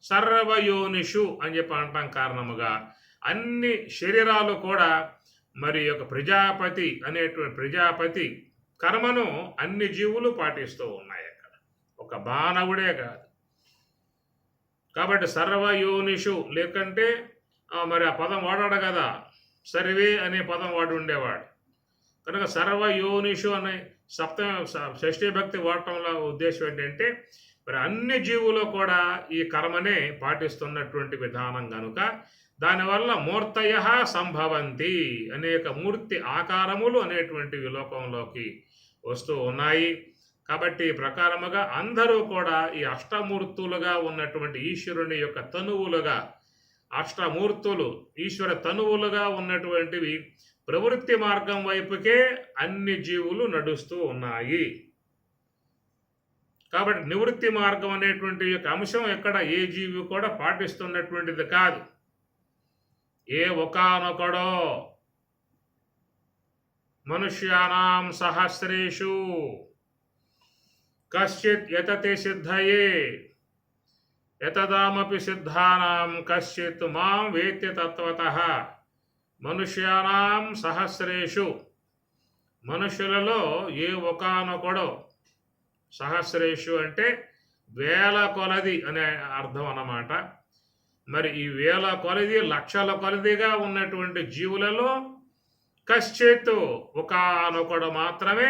సర్వయోనిషు అని చెప్పి అంటాం కారణముగా అన్ని శరీరాలు కూడా మరి యొక్క ప్రజాపతి కర్మను అన్ని జీవులు పాటిస్తూ ఉన్నాయి. అక్కడ ఒక మానవుడే కాదు. కాబట్టి సర్వయోనిషు లేకంటే మరి ఆ పదం వాడాడు కదా, సర్వే అనే పదం వాడు ఉండేవాడు. కనుక సర్వయోనిషు అనే షష్ఠీ భక్తి వాడటంలో ఉద్దేశం ఏంటంటే మరి అన్ని జీవులు కూడా ఈ కర్మనే పాటిస్తున్నటువంటి విధానం కనుక దానివల్ల మూర్తయ సంభవంతి, అనేక మూర్తి ఆకారములు అనేటువంటివి లోకంలోకి వస్తూ ఉన్నాయి. కాబట్టి ఈ ప్రకారముగా అందరూ కూడా ఈ అష్టమూర్తులుగా ఉన్నటువంటి ఈశ్వరుని యొక్క తనువులుగా, అష్టమూర్తులు ఈశ్వర తనువులుగా ఉన్నటువంటివి ప్రవృత్తి మార్గం వైపుకే అన్ని జీవులు నడుస్తూ ఉన్నాయి. కాబట్టి నివృత్తి మార్గం అనేటువంటి యొక్క అంశం ఎక్కడ ఏ జీవి కూడా పాటిస్తున్నటువంటిది కాదు. ఏ ఒకానొకడో మనుష్యానాం సహస్రేషు కశ్చిత్ యతతే సిద్ధయే యతదామపి సిద్ధానాం కశ్చిత్ మాం వేత్తి తత్వతః. మనుష్యానాం సహస్రేషు మనుషులలో ఏ ఒకానొకడో, సహస్రేషు అంటే వేల కొలది అనే అర్థం అన్నమాట. మరి ఈ వేల కొలది లక్షల కొలదిగా ఉన్నటువంటి జీవులలో కశ్చిత్ ఒకానొకడు మాత్రమే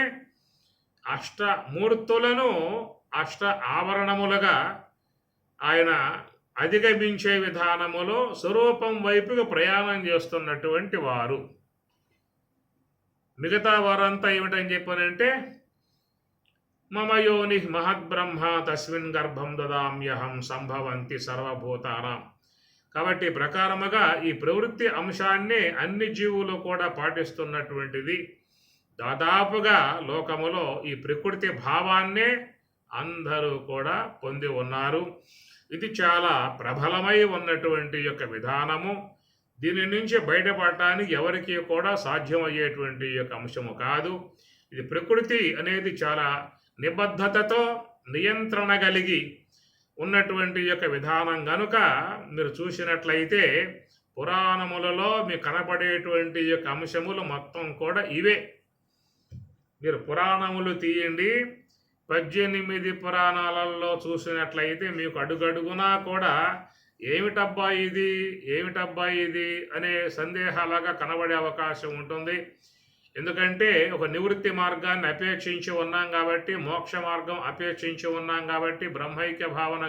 అష్టమూర్తులను అష్ట ఆవరణములుగా ఆయన అధిగమించే విధానములో స్వరూపం వైపుకు ప్రయాణం చేస్తున్నటువంటి వారు. మిగతా వారంతా ఏమిటని చెప్పానంటే మమ యోని మహద్బ్రహ్మ తస్మిన్ గర్భం దదామ్యహం సంభవంతి సర్వభూతానాం. కాబట్టి ప్రకారముగా ఈ ప్రవృత్తి అంశాన్నే అన్ని జీవులు కూడా పాటిస్తున్నటువంటిది. దాదాపుగా లోకములో ఈ ప్రకృతి భావాన్నే అందరూ కూడా పొంది ఉన్నారు. ఇది చాలా ప్రబలమై ఉన్నటువంటి యొక్క విధానము. దీని నుంచి బయటపడటానికి ఎవరికి కూడా సాధ్యమయ్యేటువంటి యొక్క అంశము కాదు. ఇది ప్రకృతి అనేది చాలా నిబద్ధతతో నియంత్రణ కలిగి ఉన్నటువంటి యొక్క విధానం కనుక మీరు చూసినట్లయితే పురాణములలో మీకు కనపడేటువంటి యొక్క అంశములు మొత్తం కూడా ఇవే. మీరు పురాణములు తీయండి, 18 పురాణాలలో చూసినట్లయితే మీకు అడుగడుగునా కూడా ఏమిటబ్బా ఇది అనే సందేహాలుగా కనబడే అవకాశం ఉంటుంది. ఎందుకంటే ఒక నివృత్తి మార్గాన్ని అపేక్షించి ఉన్నాం కాబట్టి, మోక్ష మార్గం అపేక్షించి ఉన్నాం కాబట్టి, బ్రహ్మైక్య భావన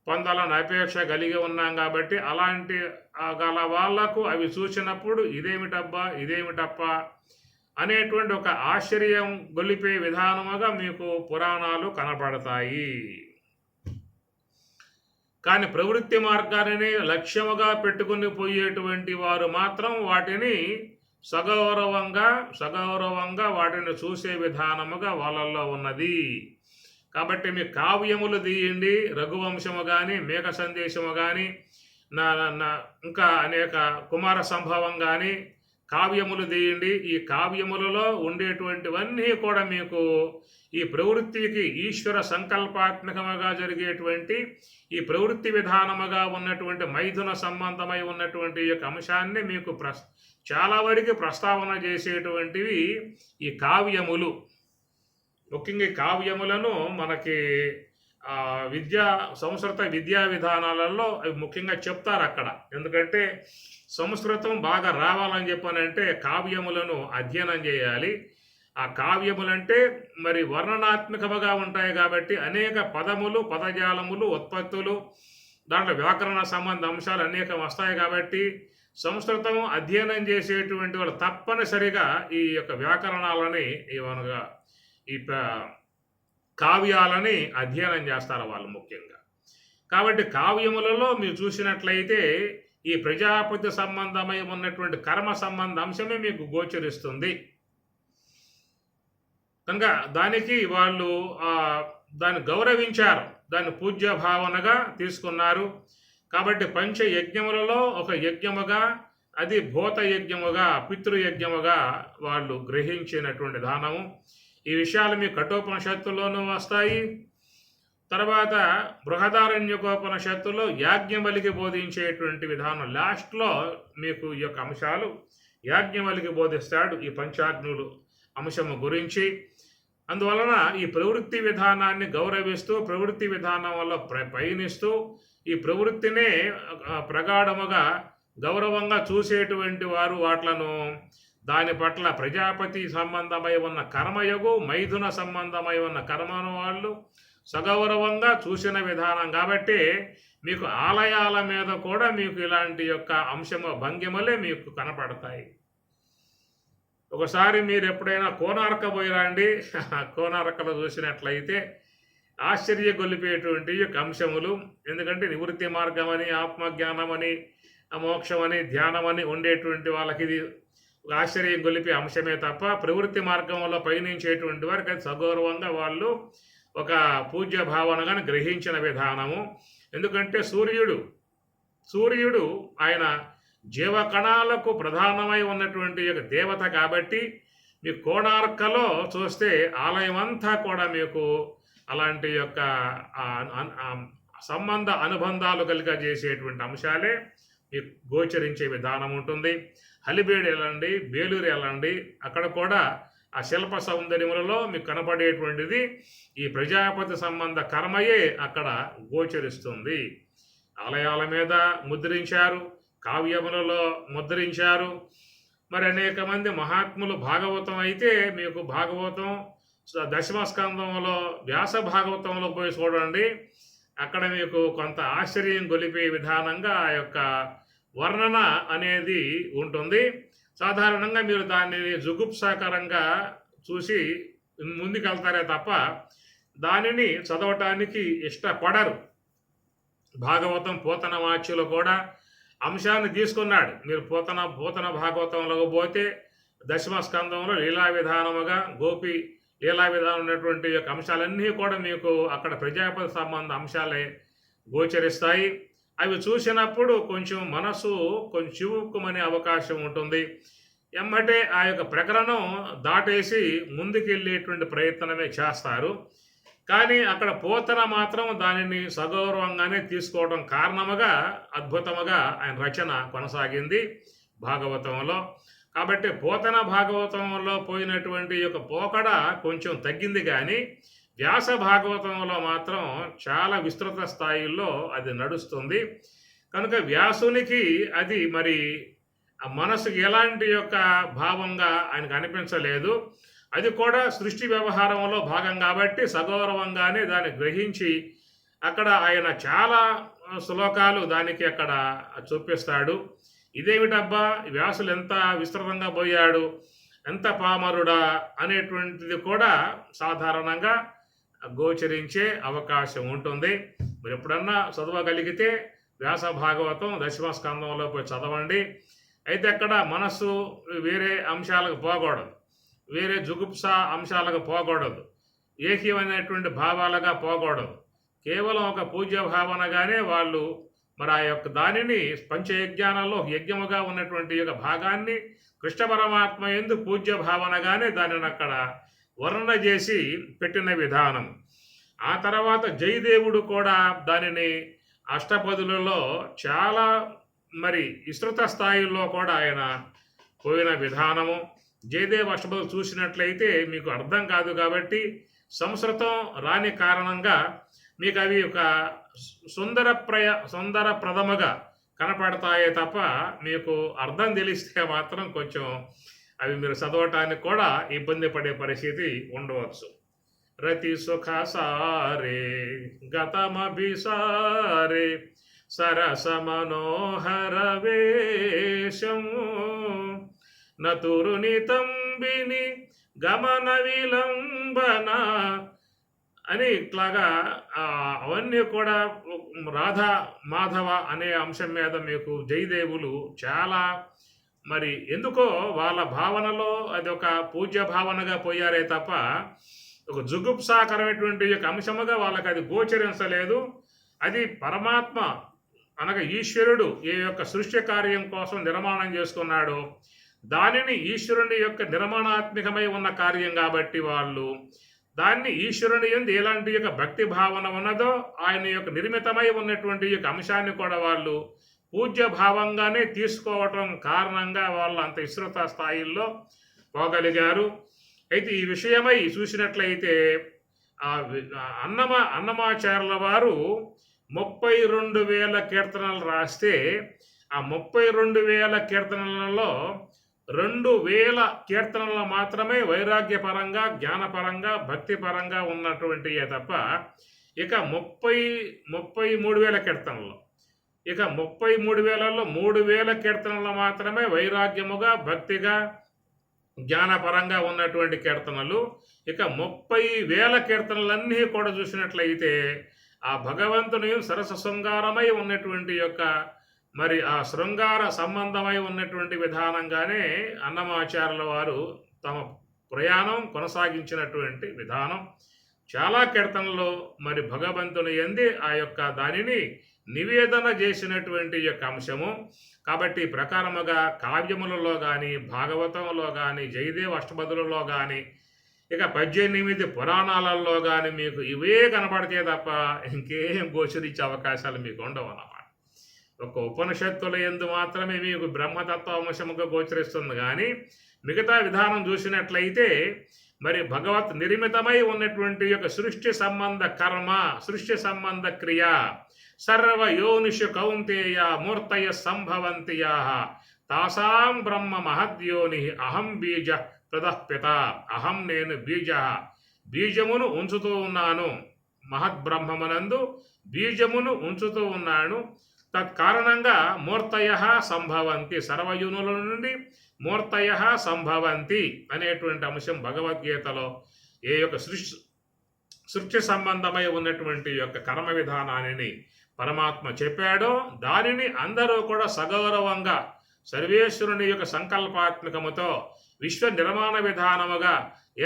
పొందాలని అపేక్ష కలిగి ఉన్నాం కాబట్టి, అలాంటి గల వాళ్లకు అవి చూసినప్పుడు ఇదేమిటప్ప అనేటువంటి ఒక ఆశ్చర్యం గొలిపే విధానముగా మీకు పురాణాలు కనపడతాయి. కానీ ప్రవృత్తి మార్గాన్ని లక్ష్యముగా పెట్టుకుని పోయేటువంటి వారు మాత్రం వాటిని సగౌరవంగా వాటిని చూసే విధానముగా వాళ్ళల్లో ఉన్నది. కాబట్టి మీ కావ్యములు తీయండి, రఘువంశము కానీ, మేఘ సందేశము కానీ, ఇంకా అనేక కుమార సంభవం కానీ కావ్యములు తీయండి. ఈ కావ్యములలో ఉండేటువంటివన్నీ కూడా మీకు ఈ ప్రవృత్తికి ఈశ్వర సంకల్పాత్మకముగా జరిగేటువంటి ఈ ప్రవృత్తి విధానముగా ఉన్నటువంటి మైథున సంబంధమై ఉన్నటువంటి యొక్క అంశాన్ని మీకు చాలా వరకు ప్రస్తావన చేసేటువంటివి ఈ కావ్యములు. ముఖ్యంగా ఈ కావ్యములను మనకి సంస్కృత విద్యా విధానాలలో అవి ముఖ్యంగా చెప్తారు అక్కడ. ఎందుకంటే సంస్కృతం బాగా రావాలని చెప్పానంటే కావ్యములను అధ్యయనం చేయాలి. ఆ కావ్యములంటే మరి వర్ణనాత్మకముగా ఉంటాయి కాబట్టి అనేక పదములు, పదజాలములు, ఉత్పత్తులు, దాంట్లో వ్యాకరణ సంబంధ అంశాలు అనేకం వస్తాయి కాబట్టి సంస్కృతం అధ్యయనం చేసేటువంటి వాళ్ళు తప్పనిసరిగా ఈ యొక్క వ్యాకరణాలని ఈ కావ్యాలని అధ్యయనం చేస్తారు వాళ్ళు ముఖ్యంగా. కాబట్టి కావ్యములలో మీరు చూసినట్లయితే ఈ ప్రజాపతి సంబంధమై ఉన్నటువంటి కర్మ సంబంధ అంశమే మీకు గోచరిస్తుంది. కనుక దానికి వాళ్ళు దాన్ని గౌరవించారు, దాన్ని పూజ్య భావనగా తీసుకున్నారు. కాబట్టి పంచయజ్ఞములలో ఒక యజ్ఞముగా, అది భూత యజ్ఞముగా, పితృయజ్ఞముగా వాళ్ళు గ్రహించినటువంటి దానము. ఈ విషయాలు మీ కఠోపనిషత్తులోనూ వస్తాయి. తర్వాత బృహదారణ్యకోపనిషత్తులో యాజ్ఞవల్కి బోధించేటువంటి విధానం లాస్ట్లో మీకు ఈ యొక్క అంశాలు యాజ్ఞవల్కి బోధిస్తాడు ఈ పంచాగ్నులు అంశము గురించి. అందువలన ఈ ప్రవృత్తి విధానాన్ని గౌరవిస్తూ, ప్రవృత్తి విధానం వల్ల పయనిస్తూ, ఈ ప్రవృత్తినే ప్రగాఢముగా గౌరవంగా చూసేటువంటి వారు వాట్లను దాని పట్ల ప్రజాపతి సంబంధమై ఉన్న కర్మయగు, మైథున సంబంధమై ఉన్న కర్మను వాళ్ళు సగౌరవంగా చూసిన విధానం కాబట్టి మీకు ఆలయాల మీద కూడా మీకు ఇలాంటి యొక్క అంశము భంగిమలే మీకు కనపడతాయి. ఒకసారి మీరు ఎప్పుడైనా కోనార్క పోయిరండి, కోనార్కలో చూసినట్లయితే ఆశ్చర్య గొలిపేటువంటి యొక్క అంశములు. ఎందుకంటే నివృత్తి మార్గం అని, ఆత్మజ్ఞానం అని, మోక్షం అని, ధ్యానం అని ఉండేటువంటి వాళ్ళకి ఇది ఆశ్చర్యం గొలిపే అంశమే తప్ప ప్రవృత్తి మార్గంలో పయనించేటువంటి వారికి అది సగౌరవంగా వాళ్ళు ఒక పూజ్య భావనగా గ్రహించిన విధానము. ఎందుకంటే సూర్యుడు ఆయన జీవకణాలకు ప్రధానమై ఉన్నటువంటి యొక్క దేవత కాబట్టి మీ కోణార్కలో చూస్తే ఆలయం అంతా కూడా మీకు అలాంటి యొక్క సంబంధ అనుబంధాలు కలిగజేసేటువంటి అంశాలే మీకు గోచరించే విధానం ఉంటుంది. హలిబేడు వెళ్ళండి, బేలూరు వెళ్ళండి, అక్కడ కూడా ఆ శిల్ప సౌందర్యములలో మీకు కనపడేటువంటిది ఈ ప్రజాపతి సంబంధ కర్మయే అక్కడ గోచరిస్తుంది. ఆలయాల మీద ముద్రించారు, కావ్యములలో ముద్రించారు. మరి అనేక మంది మహాత్ములు భాగవతం అయితే మీకు భాగవతం దశమస్కందంలో వ్యాస భాగవతంలో పోయి చూడండి, అక్కడ మీకు కొంత ఆశ్చర్యం గొలిపే విధానంగా ఆ యొక్క వర్ణన అనేది ఉంటుంది. సాధారణంగా మీరు దానిని జుగుప్సాకరంగా చూసి ముందుకెళ్తారే తప్ప దానిని చదవటానికి ఇష్టపడరు. భాగవతం పోతన వాచ్యులు కూడా అంశాన్ని తీసుకున్నాడు. మీరు పోతన భాగవతంలోకి పోతే దశమ స్కందంలో లీలా విధానముగా గోపి లీలా విధానం ఉన్నటువంటి యొక్క అంశాలన్నీ కూడా మీకు అక్కడ ప్రజాపతి సంబంధ అంశాలే గోచరిస్తాయి. అవి చూసినప్పుడు కొంచెం మనసు కొంచెం చివుక్కుమనే అవకాశం ఉంటుంది. ఎమ్మటే ఆ యొక్క ప్రకరణం దాటేసి ముందుకెళ్ళేటువంటి ప్రయత్నమే చేస్తారు. కానీ అక్కడ పోతన మాత్రం దానిని సగౌరవంగానే తీసుకోవడం కారణముగా అద్భుతముగా ఆయన రచన కొనసాగింది భాగవతంలో. కాబట్టి పోతన భాగవతంలో పోయినటువంటి యొక్క పోకడ కొంచెం తగ్గింది, కానీ వ్యాస భాగవతంలో మాత్రం చాలా విస్తృత స్థాయిలో అది నడుస్తుంది. కనుక వ్యాసునికి అది మరి ఆ మనసుకి ఎలాంటి యొక్క భావంగా ఆయనకు అనిపించలేదు. అది కూడా సృష్టి వ్యవహారంలో భాగం కాబట్టి సగౌరవంగానే దాన్ని గ్రహించి అక్కడ ఆయన చాలా శ్లోకాలు దానికి అక్కడ చూపిస్తాడు. ఇదేమిటబ్బా, వ్యాసులు ఎంత విస్తృతంగా పోయాడు, ఎంత పామరుడా అనేటువంటిది కూడా సాధారణంగా గోచరించే అవకాశం ఉంటుంది. మీరు ఎప్పుడన్నా చదవగలిగితే వ్యాస భాగవతం దశమ స్కందంలో పోయి చదవండి. అయితే అక్కడ మనస్సు వేరే అంశాలకు పోకూడదు, వేరే జుగుప్స అంశాలకు పోకూడదు, ఏకీయమైనటువంటి భావాలుగా పోకూడదు. కేవలం ఒక పూజ్య భావనగానే వాళ్ళు మరి ఆ యొక్క దానిని పంచయజ్ఞానంలో యజ్ఞముగా ఉన్నటువంటి యొక్క భాగాన్ని కృష్ణ పరమాత్మ యందు పూజ్య భావనగానే దానిని అక్కడ వర్ణన చేసి పెట్టిన విధానం. ఆ తర్వాత జయదేవుడు కూడా దానిని అష్టపదులలో చాలా మరి విస్తృత స్థాయిలో కూడా ఆయన పోయిన విధానము. జయదేవ్ అష్టపదులు చూసినట్లయితే మీకు అర్థం కాదు, కాబట్టి సంస్కృతం రాని కారణంగా మీకు అవి ఒక సుందరప్రదముగా కనపడతాయే తప్ప మీకు అర్థం తెలిస్తే మాత్రం కొంచెం అవి మీరు చదవటానికి కూడా ఇబ్బంది పడే పరిస్థితి ఉండవచ్చు. రతి సుఖ సారే గతమభిసారే సరస మనోహర వేషం నతురుని తంబిని గమన విలంబన అని ఇట్లాగా అవన్నీ కూడా రాధా మాధవ అనే అంశం మీద మీకు జయదేవులు చాలా మరి ఎందుకో వాళ్ళ భావనలో అది ఒక పూజ్య భావనగా పోయారే తప్ప ఒక జుగుప్సాకరమైనటువంటి యొక్క అంశముగా వాళ్ళకి అది గోచరించలేదు. అది పరమాత్మ అనగా ఈశ్వరుడు ఏ యొక్క సృష్టి కార్యం కోసం నిర్మాణం చేసుకున్నాడో దానిని ఈశ్వరుని యొక్క నిర్మాణాత్మకమై ఉన్న కార్యం కాబట్టి వాళ్ళు దాన్ని ఈశ్వరుని యందు ఎలాంటి యొక్క భక్తి భావన ఉన్నదో ఆయన యొక్క నిర్మితమై ఉన్నటువంటి యొక్క అంశాన్ని కూడా వాళ్ళు పూజ్య భావంగానే తీసుకోవటం కారణంగా వాళ్ళు అంత విస్తృత స్థాయిల్లో పోగలిగారు. అయితే ఈ విషయమై చూసినట్లయితే అన్నమాచార్యుల వారు 32,000 కీర్తనలు రాస్తే ఆ 32,000 కీర్తనలలో 2,000 కీర్తనలు మాత్రమే వైరాగ్యపరంగా జ్ఞానపరంగా భక్తిపరంగా ఉన్నటువంటివే తప్ప ఇక 33,000 కీర్తనలు, ఇక 33,000లో 3,000 కీర్తనలు మాత్రమే వైరాగ్యముగా భక్తిగా జ్ఞానపరంగా ఉన్నటువంటి కీర్తనలు. ఇక 30,000 కీర్తనలన్నీ కూడా చూసినట్లయితే ఆ భగవంతుని సరస శృంగారమై ఉన్నటువంటి యొక్క మరి ఆ శృంగార సంబంధమై ఉన్నటువంటి విధానంగానే అన్నమాచార్యుల వారు తమ ప్రయాణం కొనసాగించినటువంటి విధానం. చాలా కీర్తనలో మరి భగవంతుని యందు ఆ యొక్క దానిని నివేదన చేసినటువంటి యొక్క అంశము. కాబట్టి ప్రకారముగా కావ్యములలో కానీ భాగవతంలో కానీ జయదేవ అష్టపదులలో కానీ ఇక 18 పురాణాలలో కానీ మీకు ఇవే కనపడితే తప్ప ఇంకేం గోచరించే అవకాశాలు మీకు ఉండవు అన్నమాట. ఒక ఉపనిషత్తుల యందు మాత్రమే మీకు బ్రహ్మతత్వ అంశముగా గోచరిస్తుంది, కానీ మిగతా విధానం చూసినట్లయితే మరి భగవత్ నిర్మితమై ఉన్నటువంటి యొక్క సృష్టి సంబంధ కర్మ, సృష్టి సంబంధ క్రియ సర్వ యోనిషు కౌంతేయ మూర్తయ సంభవంతియా తాసాం బ్రహ్మ మహద్యోని అహం బీజ ప్రదఃపిత. అహం నేను బీజ, బీజమును ఉంచుతూ ఉన్నాను, మహద్బ్రహ్మమునందు బీజమును ఉంచుతూ ఉన్నాను. తత్కారణంగా మూర్తయ సంభవంతి, సర్వయునుల నుండి మూర్తయ సంభవంతి అనేటువంటి అంశం భగవద్గీతలో ఏ యొక్క సృష్టి సంబంధమై ఉన్నటువంటి యొక్క కర్మ విధానాన్ని పరమాత్మ చెప్పాడో దానిని అందరూ కూడా సగౌరవంగా సర్వేశ్వరుని యొక్క సంకల్పాత్మకముతో విశ్వ నిర్మాణ విధానముగా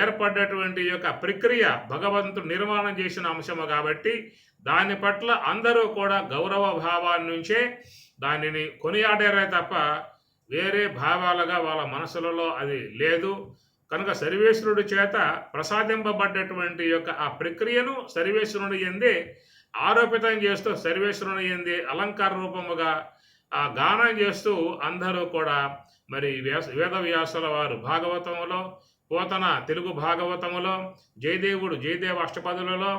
ఏర్పడ్డటువంటి యొక్క ప్రక్రియ భగవంతుడు నిర్మాణం చేసిన అంశము కాబట్టి దాని పట్ల అందరూ కూడా గౌరవ భావాన్ని నుంచే దానిని కొనియాడారే తప్ప వేరే భావాలుగా వాళ్ళ మనసులలో అది లేదు. కనుక సర్వేశ్వరుడి చేత ప్రసాదింపబడ్డటువంటి యొక్క ఆ ప్రక్రియను సర్వేశ్వరుని యందే ఆరోపితం చేస్తూ సర్వేశ్వరుని యందే అలంకార రూపముగా ఆ గానం చేస్తూ అందరూ కూడా మరి వేదవ్యాసుల వారు భాగవతములో, పోతన తెలుగు భాగవతములో, జయదేవుడు జయదేవ అష్టపదులలో,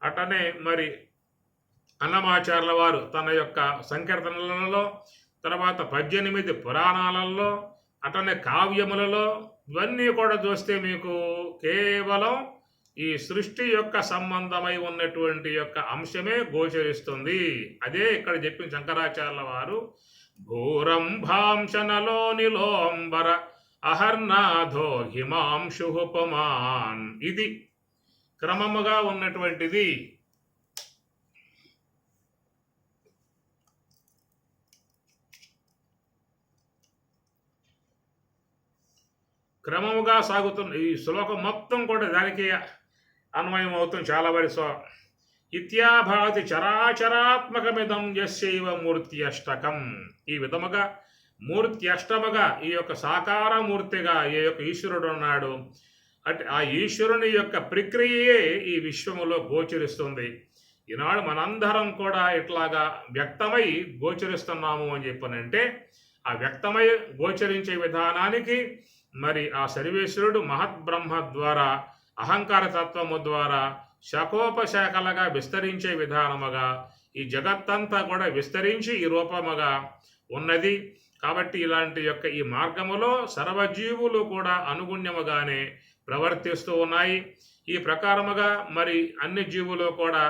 అటనే మరి అన్నమాచార్యుల వారు తన యొక్క సంకీర్తనలలో, తర్వాత 18 పురాణాలలో, అటనే కావ్యములలో ఇవన్నీ కూడా చూస్తే మీకు కేవలం ఈ సృష్టి యొక్క సంబంధమై ఉన్నటువంటి యొక్క అంశమే గోచరిస్తుంది. అదే ఇక్కడ చెప్పిన శంకరాచార్యుల వారు భూరంభాంశనలో నిలోంబర అహర్నాథో హిమాంశుపమాన్, ఇది క్రమముగా ఉన్నటువంటిది. క్రమముగా సాగుతున్న ఈ శ్లోకం మొత్తం కూడా దానికి అన్వయం అవుతుంది. చాలా వరి ఇత్యాభాతి చరాచరాత్మకమిదం యస్యైవ మూర్తి అష్టకం. ఈ విధముగా మూర్తి అష్టముగా ఈ యొక్క సాకార మూర్తిగా ఈ యొక్క ఈశ్వరుడు ఉన్నాడు. అంటే ఆ ఈశ్వరుని యొక్క ప్రక్రియే ఈ విశ్వములో గోచరిస్తుంది. ఈనాడు మనందరం కూడా ఇట్లాగా వ్యక్తమై గోచరిస్తున్నాము అని చెప్పనంటే ఆ వ్యక్తమై గోచరించే విధానానికి మరి ఆ సర్వేశ్వరుడు మహద్బ్రహ్మ ద్వారా అహంకార తత్వము ద్వారా శాఖోపశాఖలుగా విస్తరించే విధానముగా ఈ జగత్తంతా కూడా విస్తరించి ఈ రూపముగా ఉన్నది. కాబట్టి ఇలాంటి యొక్క ఈ మార్గములో సర్వజీవులు కూడా అనుగుణ్యముగానే ప్రవర్తిస్తూ ఉన్నాయి. ఈ ప్రకారముగా మరి అన్ని జీవులు కూడా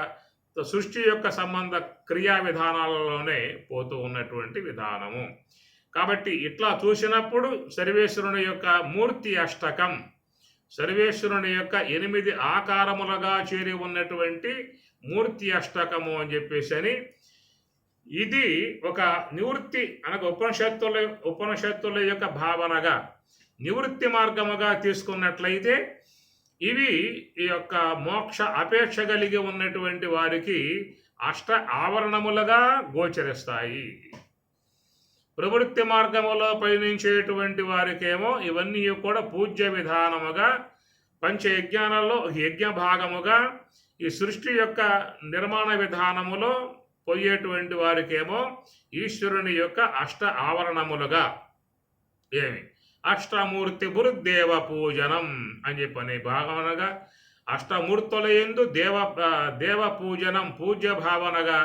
సృష్టి యొక్క సంబంధ క్రియా విధానాలలోనే పోతూ ఉన్నటువంటి విధానము. కాబట్టి ఇట్లా చూసినప్పుడు సర్వేశ్వరుని యొక్క మూర్తి అష్టకం, సర్వేశ్వరుని యొక్క 8 ఆకారములుగా చేరి ఉన్నటువంటి మూర్తి అష్టకము అని చెప్పేసి ఇది ఒక నివృత్తి అనగా ఉపనిషత్తుల యొక్క భావనగా నివృత్తి మార్గముగా తీసుకున్నట్లయితే ఇవి ఈ యొక్క మోక్ష అపేక్ష కలిగి ఉన్నటువంటి వారికి అష్ట ఆవరణములుగా గోచరిస్తాయి. ప్రవృత్తి మార్గములో పయనించేటువంటి వారికేమో ఇవన్నీ కూడా పూజ్య విధానముగా పంచయజ్ఞానాల్లో యజ్ఞ భాగముగా ఈ సృష్టి యొక్క నిర్మాణ విధానములో పోయేటువంటి వారికేమో ఈశ్వరుని యొక్క అష్ట ఆవరణములుగా అష్టమూర్తి బురుదేవ పూజనం అని చెప్పని భావనగా అష్టమూర్తుల యందు దేవ పూజనం పూజ్య భావనగా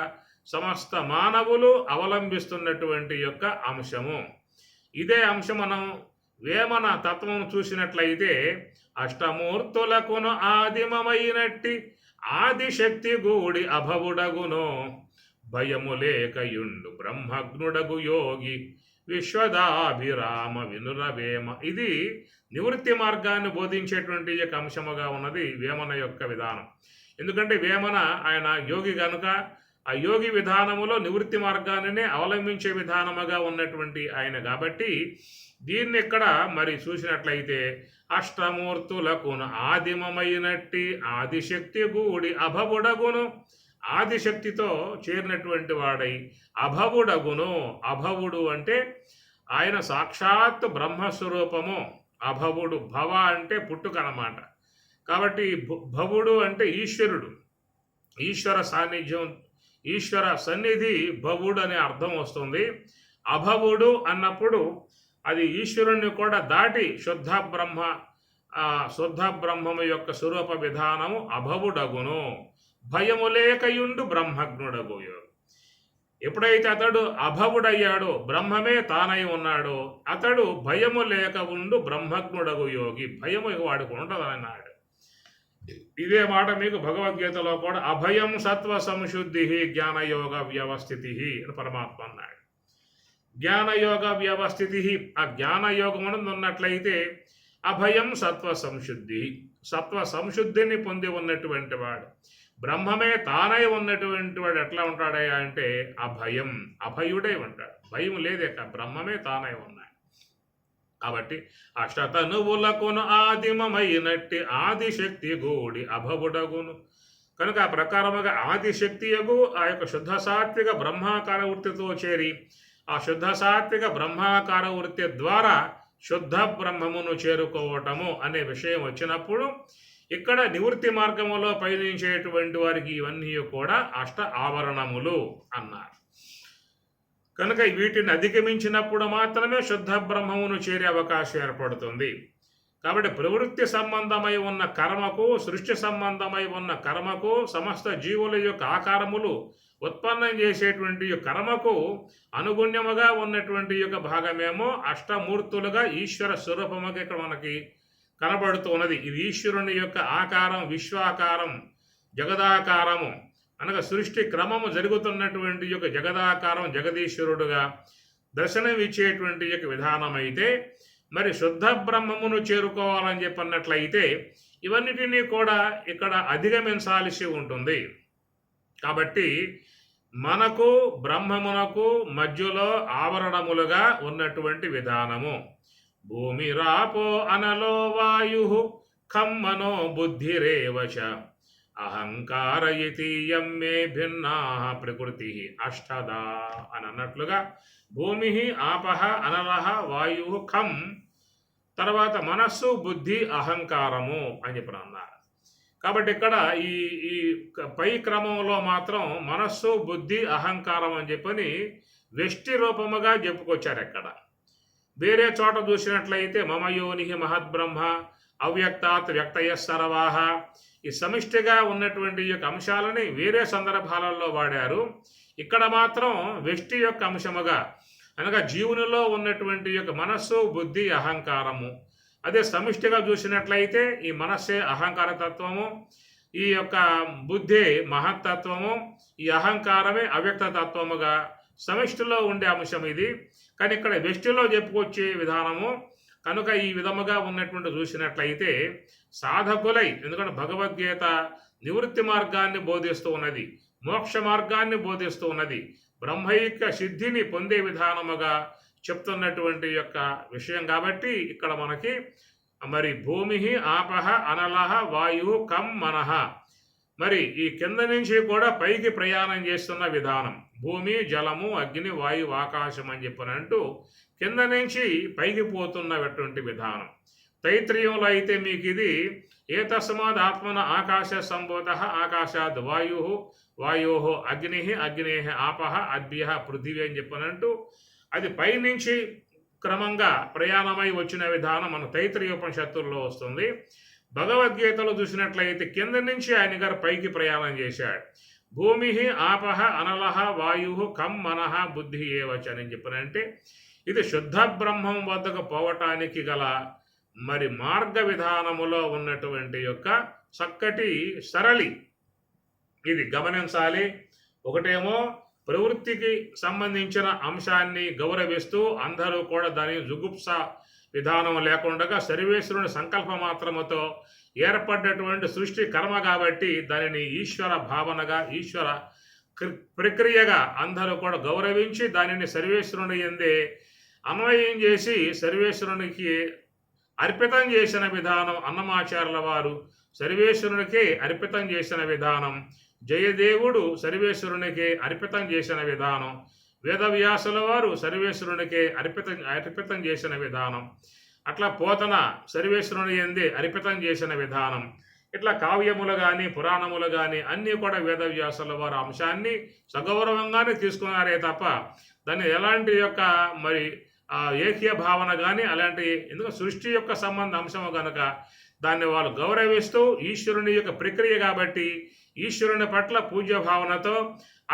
సమస్త మానవులు అవలంబిస్తున్నటువంటి యొక్క అంశము. ఇదే అంశం మనం వేమన తత్వము చూసినట్లయితే అష్టమూర్తులకును ఆదిమమైనట్టి ఆదిశక్తి గూడి అభవుడగును భయము లేకయుండు బ్రహ్మజ్ఞుడగు యోగి విశ్వదాభిరామ వినురవేమ. ఇది నివృత్తి మార్గాన్ని బోధించేటువంటి యొక్క అంశముగా ఉన్నది వేమన యొక్క విధానం. ఎందుకంటే వేమన ఆయన యోగి కనుక ఆ యోగి విధానములో నివృత్తి మార్గాన్ని అవలంబించే విధానముగా ఉన్నటువంటి ఆయన కాబట్టి దీన్ని ఇక్కడ మరి చూసినట్లయితే అష్టమూర్తులకును ఆదిమమైనట్టి ఆదిశక్తి గూడి అభవుడగును, ఆదిశక్తితో చేరినటువంటి వాడై అభవుడగును. అభవుడు అంటే ఆయన సాక్షాత్ బ్రహ్మస్వరూపము. అభవుడు భవ అంటే పుట్టుక అన్నమాట. కాబట్టి భవుడు అంటే ఈశ్వరుడు, ఈశ్వర సాన్నిధ్యం, ఈశ్వర సన్నిధి భవుడు అనే అర్థం వస్తుంది. అభవుడు అన్నప్పుడు అది ఈశ్వరుణ్ణి కూడా దాటి శుద్ధ బ్రహ్మము యొక్క స్వరూప విధానము అభవుడగును. భయము లేకయుండు బ్రహ్మజ్ఞుడగు. ఎప్పుడైతే అతడు అభవుడయ్యాడో బ్రహ్మమే తానై ఉన్నాడో అతడు భయము లేక ఉండు బ్రహ్మజ్ఞుడగు యోగి. భయము వాడికి ఉండదు అన్నాడు. ఇదే మాట మీకు భగవద్గీతలో కూడా అభయం సత్వ సంశుద్ధి జ్ఞానయోగ వ్యవస్థితి అని పరమాత్మ అన్నాడు. జ్ఞానయోగ వ్యవస్థితి, ఆ జ్ఞానయోగం ఉన్నట్లయితే అభయం సత్వ సంశుద్ధి, సత్వ సంశుద్ధిని పొంది ఉన్నటువంటి వాడు, బ్రహ్మమే తానై ఉన్నటువంటి వాడు ఎట్లా ఉంటాడయ్యా అంటే అభయం, అభయుడై ఉంటాడు. భయం లేదే, బ్రహ్మమే తానై ఉన్నాడు. కాబట్టి అష్టతనువులకును ఆదిమమైనట్టి ఆదిశక్తి గూడి అభవుడగును. కనుక ఆ ప్రకారముగా ఆదిశక్తియగు ఆ యొక్క శుద్ధ సాత్విక బ్రహ్మాకార వృత్తితో చేరి ఆ శుద్ధ సాత్విక బ్రహ్మాకార వృత్తి ద్వారా శుద్ధ బ్రహ్మమును చేరుకోవటము అనే విషయం వచ్చినప్పుడు ఇక్కడ నివృత్తి మార్గములో పయనించేటువంటి వారికి ఇవన్నీ కూడా అష్ట ఆవరణములు అన్నారు. కనుక వీటిని అధిగమించినప్పుడు మాత్రమే శుద్ధ బ్రహ్మమును చేరే అవకాశం ఏర్పడుతుంది. కాబట్టి ప్రవృత్తి సంబంధమై ఉన్న కర్మకు, సృష్టి సంబంధమై ఉన్న కర్మకు, సమస్త జీవుల యొక్క ఆకారములు ఉత్పన్నం చేసేటువంటి కర్మకు అనుగుణ్యముగా ఉన్నటువంటి యొక్క భాగమేమో అష్టమూర్తులుగా ఈశ్వర స్వరూపముగా ఇక్కడ మనకి కనబడుతున్నది. ఇది ఈశ్వరుని యొక్క ఆకారం, విశ్వాకారం, జగదాకారము అనగా సృష్టి క్రమము జరుగుతున్నటువంటి యొక్క జగదాకారం, జగదీశ్వరుడుగా దర్శనం ఇచ్చేటువంటి యొక్క విధానం అయితే, మరి శుద్ధ బ్రహ్మమును చేరుకోవాలని చెప్పన్నట్లయితే ఇవన్నిటినీ కూడా ఇక్కడ అధిగమించాల్సి ఉంటుంది. కాబట్టి మనకు బ్రహ్మమునకు మధ్యలో ఆవరణములుగా ఉన్నటువంటి విధానము భూమి రాపో అనలో వాయు ఖమ్మనో బుద్ధిరేవచ అహంకారయతీయం మే భిన్నా ప్రకృతి అష్టదా అని అన్నట్లుగా భూమి ఆపహ అనలహ వాయు ఖం, తర్వాత మనస్సు, బుద్ధి, అహంకారము అని చెప్పి అన్నారు. కాబట్టి ఇక్కడ ఈ ఈ పై క్రమంలో మాత్రం మనస్సు, బుద్ధి, అహంకారం అని చెప్పని వ్యష్టి రూపముగా చెప్పుకొచ్చారు. ఎక్కడ వేరే చోట చూసినట్లయితే మమయోని మహద్బ్రహ్మ, అవ్యక్తాత్ వ్యక్తయ సర్వాహ, ఈ సమిష్టిగా ఉన్నటువంటి యొక్క అంశాలని వేరే సందర్భాలలో వాడారు. ఇక్కడ మాత్రం వ్యష్టి యొక్క అంశముగా అనగా జీవునిలో ఉన్నటువంటి యొక్క మనస్సు, బుద్ధి, అహంకారము, అదే సమిష్టిగా చూసినట్లయితే ఈ మనస్సే అహంకార తత్వము, ఈ యొక్క బుద్ధి మహత్తత్వము, ఈ అహంకారమే అవ్యక్త తత్వముగా సమిష్టిలో ఉండే అంశం ఇది. కానీ ఇక్కడ వ్యష్టిలో చెప్పుకొచ్చే విధానము కనుక ఈ విధముగా ఉన్నటువంటి చూసినట్లయితే సాధకులై, ఎందుకంటే భగవద్గీత నివృత్తి మార్గాన్ని బోధిస్తూ ఉన్నది, మోక్ష మార్గాన్ని బోధిస్తూ ఉన్నది, బ్రహ్మైక్య సిద్ధిని పొందే విధానముగా చెప్తున్నటువంటి యొక్క విషయం. కాబట్టి ఇక్కడ మనకి మరి భూమి ఆపహ అనలహ వాయు కం మనహ, మరి ఈ కింద నుంచి కూడా పైకి ప్రయాణం చేస్తున్న విధానం భూమి, జలము, అగ్ని, వాయువు, ఆకాశం అని చెప్పనంటూ కింద నుంచి పైకి పోతున్నటువంటి విధానం. తైత్రీయంలో అయితే మీకు ఇది ఏ తస్మాద్ ఆత్మన ఆకాశ సంభూత ఆకాశాద్ వాయు, వాయో అగ్ని, అగ్నే ఆపహ, అద్భ్య పృథివీ అని చెప్పనంటూ అది పైనుంచి క్రమంగా ప్రయాణమై వచ్చిన విధానం మన తైత్రీయ ఉపనిషత్తుల్లో వస్తుంది. భగవద్గీతలో చూసినట్లయితే కింద నుంచి ఆయన గారు పైకి ప్రయాణం చేశాడు. భూమి ఆపహ అనలహ వాయు కం మనహ బుద్ధి ఏవచ అని చెప్పనంటే ఇది శుద్ధ బ్రహ్మం వద్దకు పోవటానికి గల మరి మార్గ విధానములో ఉన్నటువంటి యొక్క చక్కటి సరళి ఇది గమనించాలి. ఒకటేమో ప్రవృత్తికి సంబంధించిన అంశాన్ని గౌరవిస్తూ అందరూ కూడా దాని జుగుప్స విధానం లేకుండా సర్వేశ్వరుని సంకల్ప మాత్రముతో ఏర్పడ్డటువంటి సృష్టి కర్మ కాబట్టి దానిని ఈశ్వర భావనగా, ఈశ్వర ప్రక్రియగా అందరూ కూడా గౌరవించి దానిని సర్వేశ్వరుని యందే అన్వయం చేసి సర్వేశ్వరునికి అర్పితం చేసిన విధానం. అన్నమాచార్యుల వారు సర్వేశ్వరునికి అర్పితం చేసిన విధానం, జయదేవుడు సర్వేశ్వరునికి అర్పితం చేసిన విధానం, వేదవ్యాసుల వారు సర్వేశ్వరునికి అర్పితం చేసిన విధానం, అట్లా పోతన సర్వేశ్వరుని యందే అర్పితం చేసిన విధానం. ఇట్లా కావ్యములు కానీ పురాణములు కానీ అన్నీ కూడా వేదవ్యాసుల వారు అంశాన్ని సగౌరవంగానే తీసుకున్నారే తప్ప దాన్ని ఎలాంటి యొక్క మరి ఏకీయ భావన కానీ అలాంటి, ఎందుకంటే సృష్టి యొక్క సంబంధ అంశము కనుక దాన్ని వాళ్ళు గౌరవిస్తూ ఈశ్వరుని యొక్క ప్రక్రియ కాబట్టి ఈశ్వరుని పట్ల పూజ్య భావనతో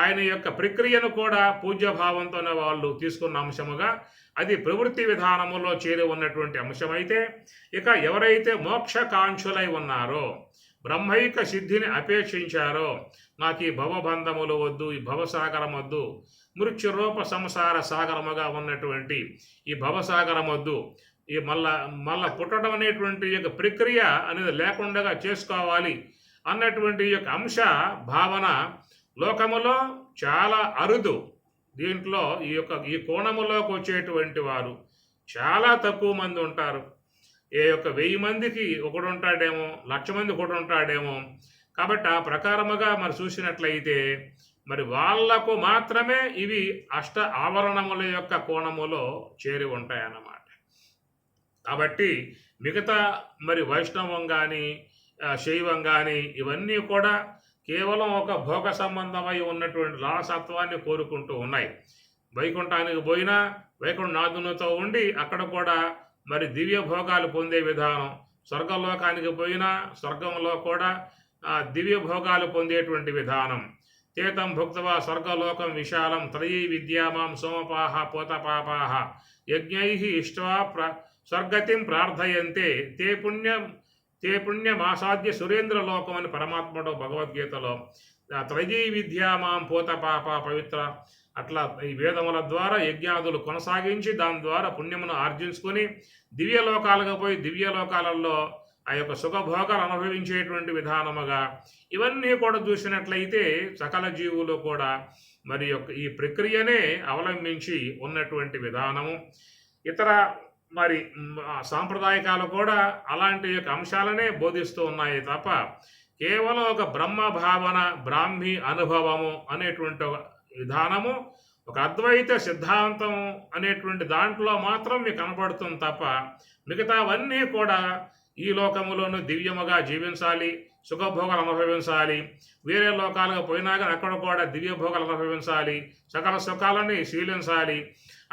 ఆయన యొక్క ప్రక్రియను కూడా పూజ్య భావంతోనే వాళ్ళు తీసుకున్న అంశముగా అది ప్రవృత్తి విధానములో చేరి ఉన్నటువంటి అంశమైతే, ఇక ఎవరైతే మోక్షకాంక్షులై ఉన్నారో బ్రహ్మైక సిద్ధిని అపేక్షించారో, నాకు ఈ భవబంధములు వద్దు, ఈ భవసాగరం వద్దు, మృత్యురూప సంసార సాగరముగా ఉన్నటువంటి ఈ భవసాగరం వద్దు, ఈ మళ్ళా పుట్టడం అనేటువంటి యొక్క ప్రక్రియ అనేది లేకుండా చేసుకోవాలి అన్నటువంటి యొక్క అంశ భావన లోకములో చాలా అరుదు. దీంట్లో ఈ కోణములోకి వచ్చేటువంటి వారు చాలా తక్కువ మంది ఉంటారు. ఏ యొక్క 1000 మందికి ఒకడు ఉంటాడేమో, 1,00,000 మంది ఒకడు ఉంటాడేమో. కాబట్టి ఆ ప్రకారముగా మరి చూసినట్లయితే మరి వాళ్లకు మాత్రమే ఇవి అష్ట ఆవరణముల యొక్క కోణములో చేరి ఉంటాయన్నమాట. కాబట్టి మిగతా మరి వైష్ణవం కానీ శైవం కానీ ఇవన్నీ కూడా కేవలం ఒక భోగ సంబంధమై ఉన్నటువంటి రాసత్వాన్ని కోరుకుంటూ ఉన్నాయి. వైకుంఠానికి పోయినా వైకుంఠనాథునితో ఉండి అక్కడ కూడా మరి దివ్య భోగాలు పొందే విధానం, స్వర్గలోకానికి పోయినా స్వర్గంలో కూడా దివ్య భోగాలు పొందేటువంటి విధానం. తేతం భుక్త్వా స్వర్గలోకం విశాలం త్రయీ విద్యామాం సోమపాహ పోతపాపాహ యజ్ఞైః ఇష్ట్వా స్వర్గతిం ప్రార్థయంతే తే పుణ్యమాసాద్య సురేంద్రలోకం అని పరమాత్ముడు భగవద్గీతలో త్రయీ విద్యామాం పోతపాప పవిత్ర అట్లా ఈ వేదముల ద్వారా యజ్ఞాదులు కొనసాగించి దాని ద్వారా పుణ్యమును ఆర్జించుకొని దివ్యలోకాలకు పోయి దివ్యలోకాలలో ఆ యొక్క సుఖభోగాలు అనుభవించేటువంటి విధానముగా ఇవన్నీ కూడా చూసినట్లయితే సకల జీవులు కూడా మరి యొక్క ఈ ప్రక్రియనే అవలంబించి ఉన్నటువంటి విధానము. ఇతర మరి సాంప్రదాయకాలు కూడా అలాంటి యొక్క అంశాలనే బోధిస్తూ ఉన్నాయి తప్ప కేవలం ఒక బ్రహ్మ భావన, బ్రాహ్మీ అనుభవము అనేటువంటి విధానము, ఒక అద్వైత సిద్ధాంతం అనేటువంటి దాంట్లో మాత్రం మీకు కనపడుతుంది తప్ప మిగతావన్నీ కూడా ఈ లోకములోనూ దివ్యముగా జీవించాలి, సుఖభోగాలు అనుభవించాలి, వేరే లోకాలకు పోయినా కానీ అక్కడ కూడా దివ్య భోగాలు అనుభవించాలి, సకల సుఖాలని శీలించాలి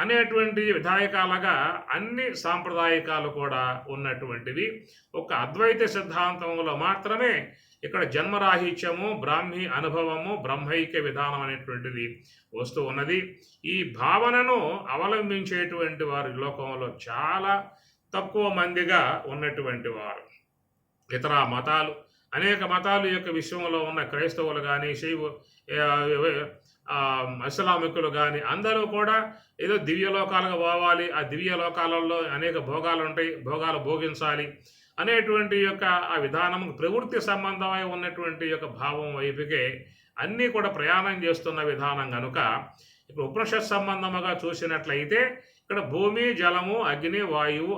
అనేటువంటి విధాయకాలుగా అన్ని సాంప్రదాయకాలు కూడా ఉన్నటువంటివి. ఒక అద్వైత సిద్ధాంతంలో మాత్రమే ఇక్కడ జన్మరాహిత్యము, బ్రాహ్మీ అనుభవము, బ్రహ్మైక్య విధానం అనేటువంటిది వస్తూ ఉన్నది. ఈ భావనను అవలంబించేటువంటి వారి లోకంలో చాలా తక్కువ మందిగా ఉన్నటువంటి వారు. ఇతర మతాలు, అనేక మతాలు యొక్క విశ్వంలో ఉన్న క్రైస్తవులు కానీ ఇస్లామికులు కానీ అందరూ కూడా ఏదో దివ్యలోకాలకు పోవాలి, ఆ దివ్యలోకాలలో అనేక భోగాలు ఉంటాయి, భోగాలు భోగించాలి అనేటువంటి యొక్క ఆ విధానం ప్రవృత్తి సంబంధమై ఉన్నటువంటి యొక్క భావం వైపుకే అన్నీ కూడా ప్రయాణం చేస్తున్న విధానం కనుక ఇప్పుడు ఉపనిషత్ సంబంధముగా చూసినట్లయితే ఇక్కడ భూమి, జలము, అగ్ని, వాయువు,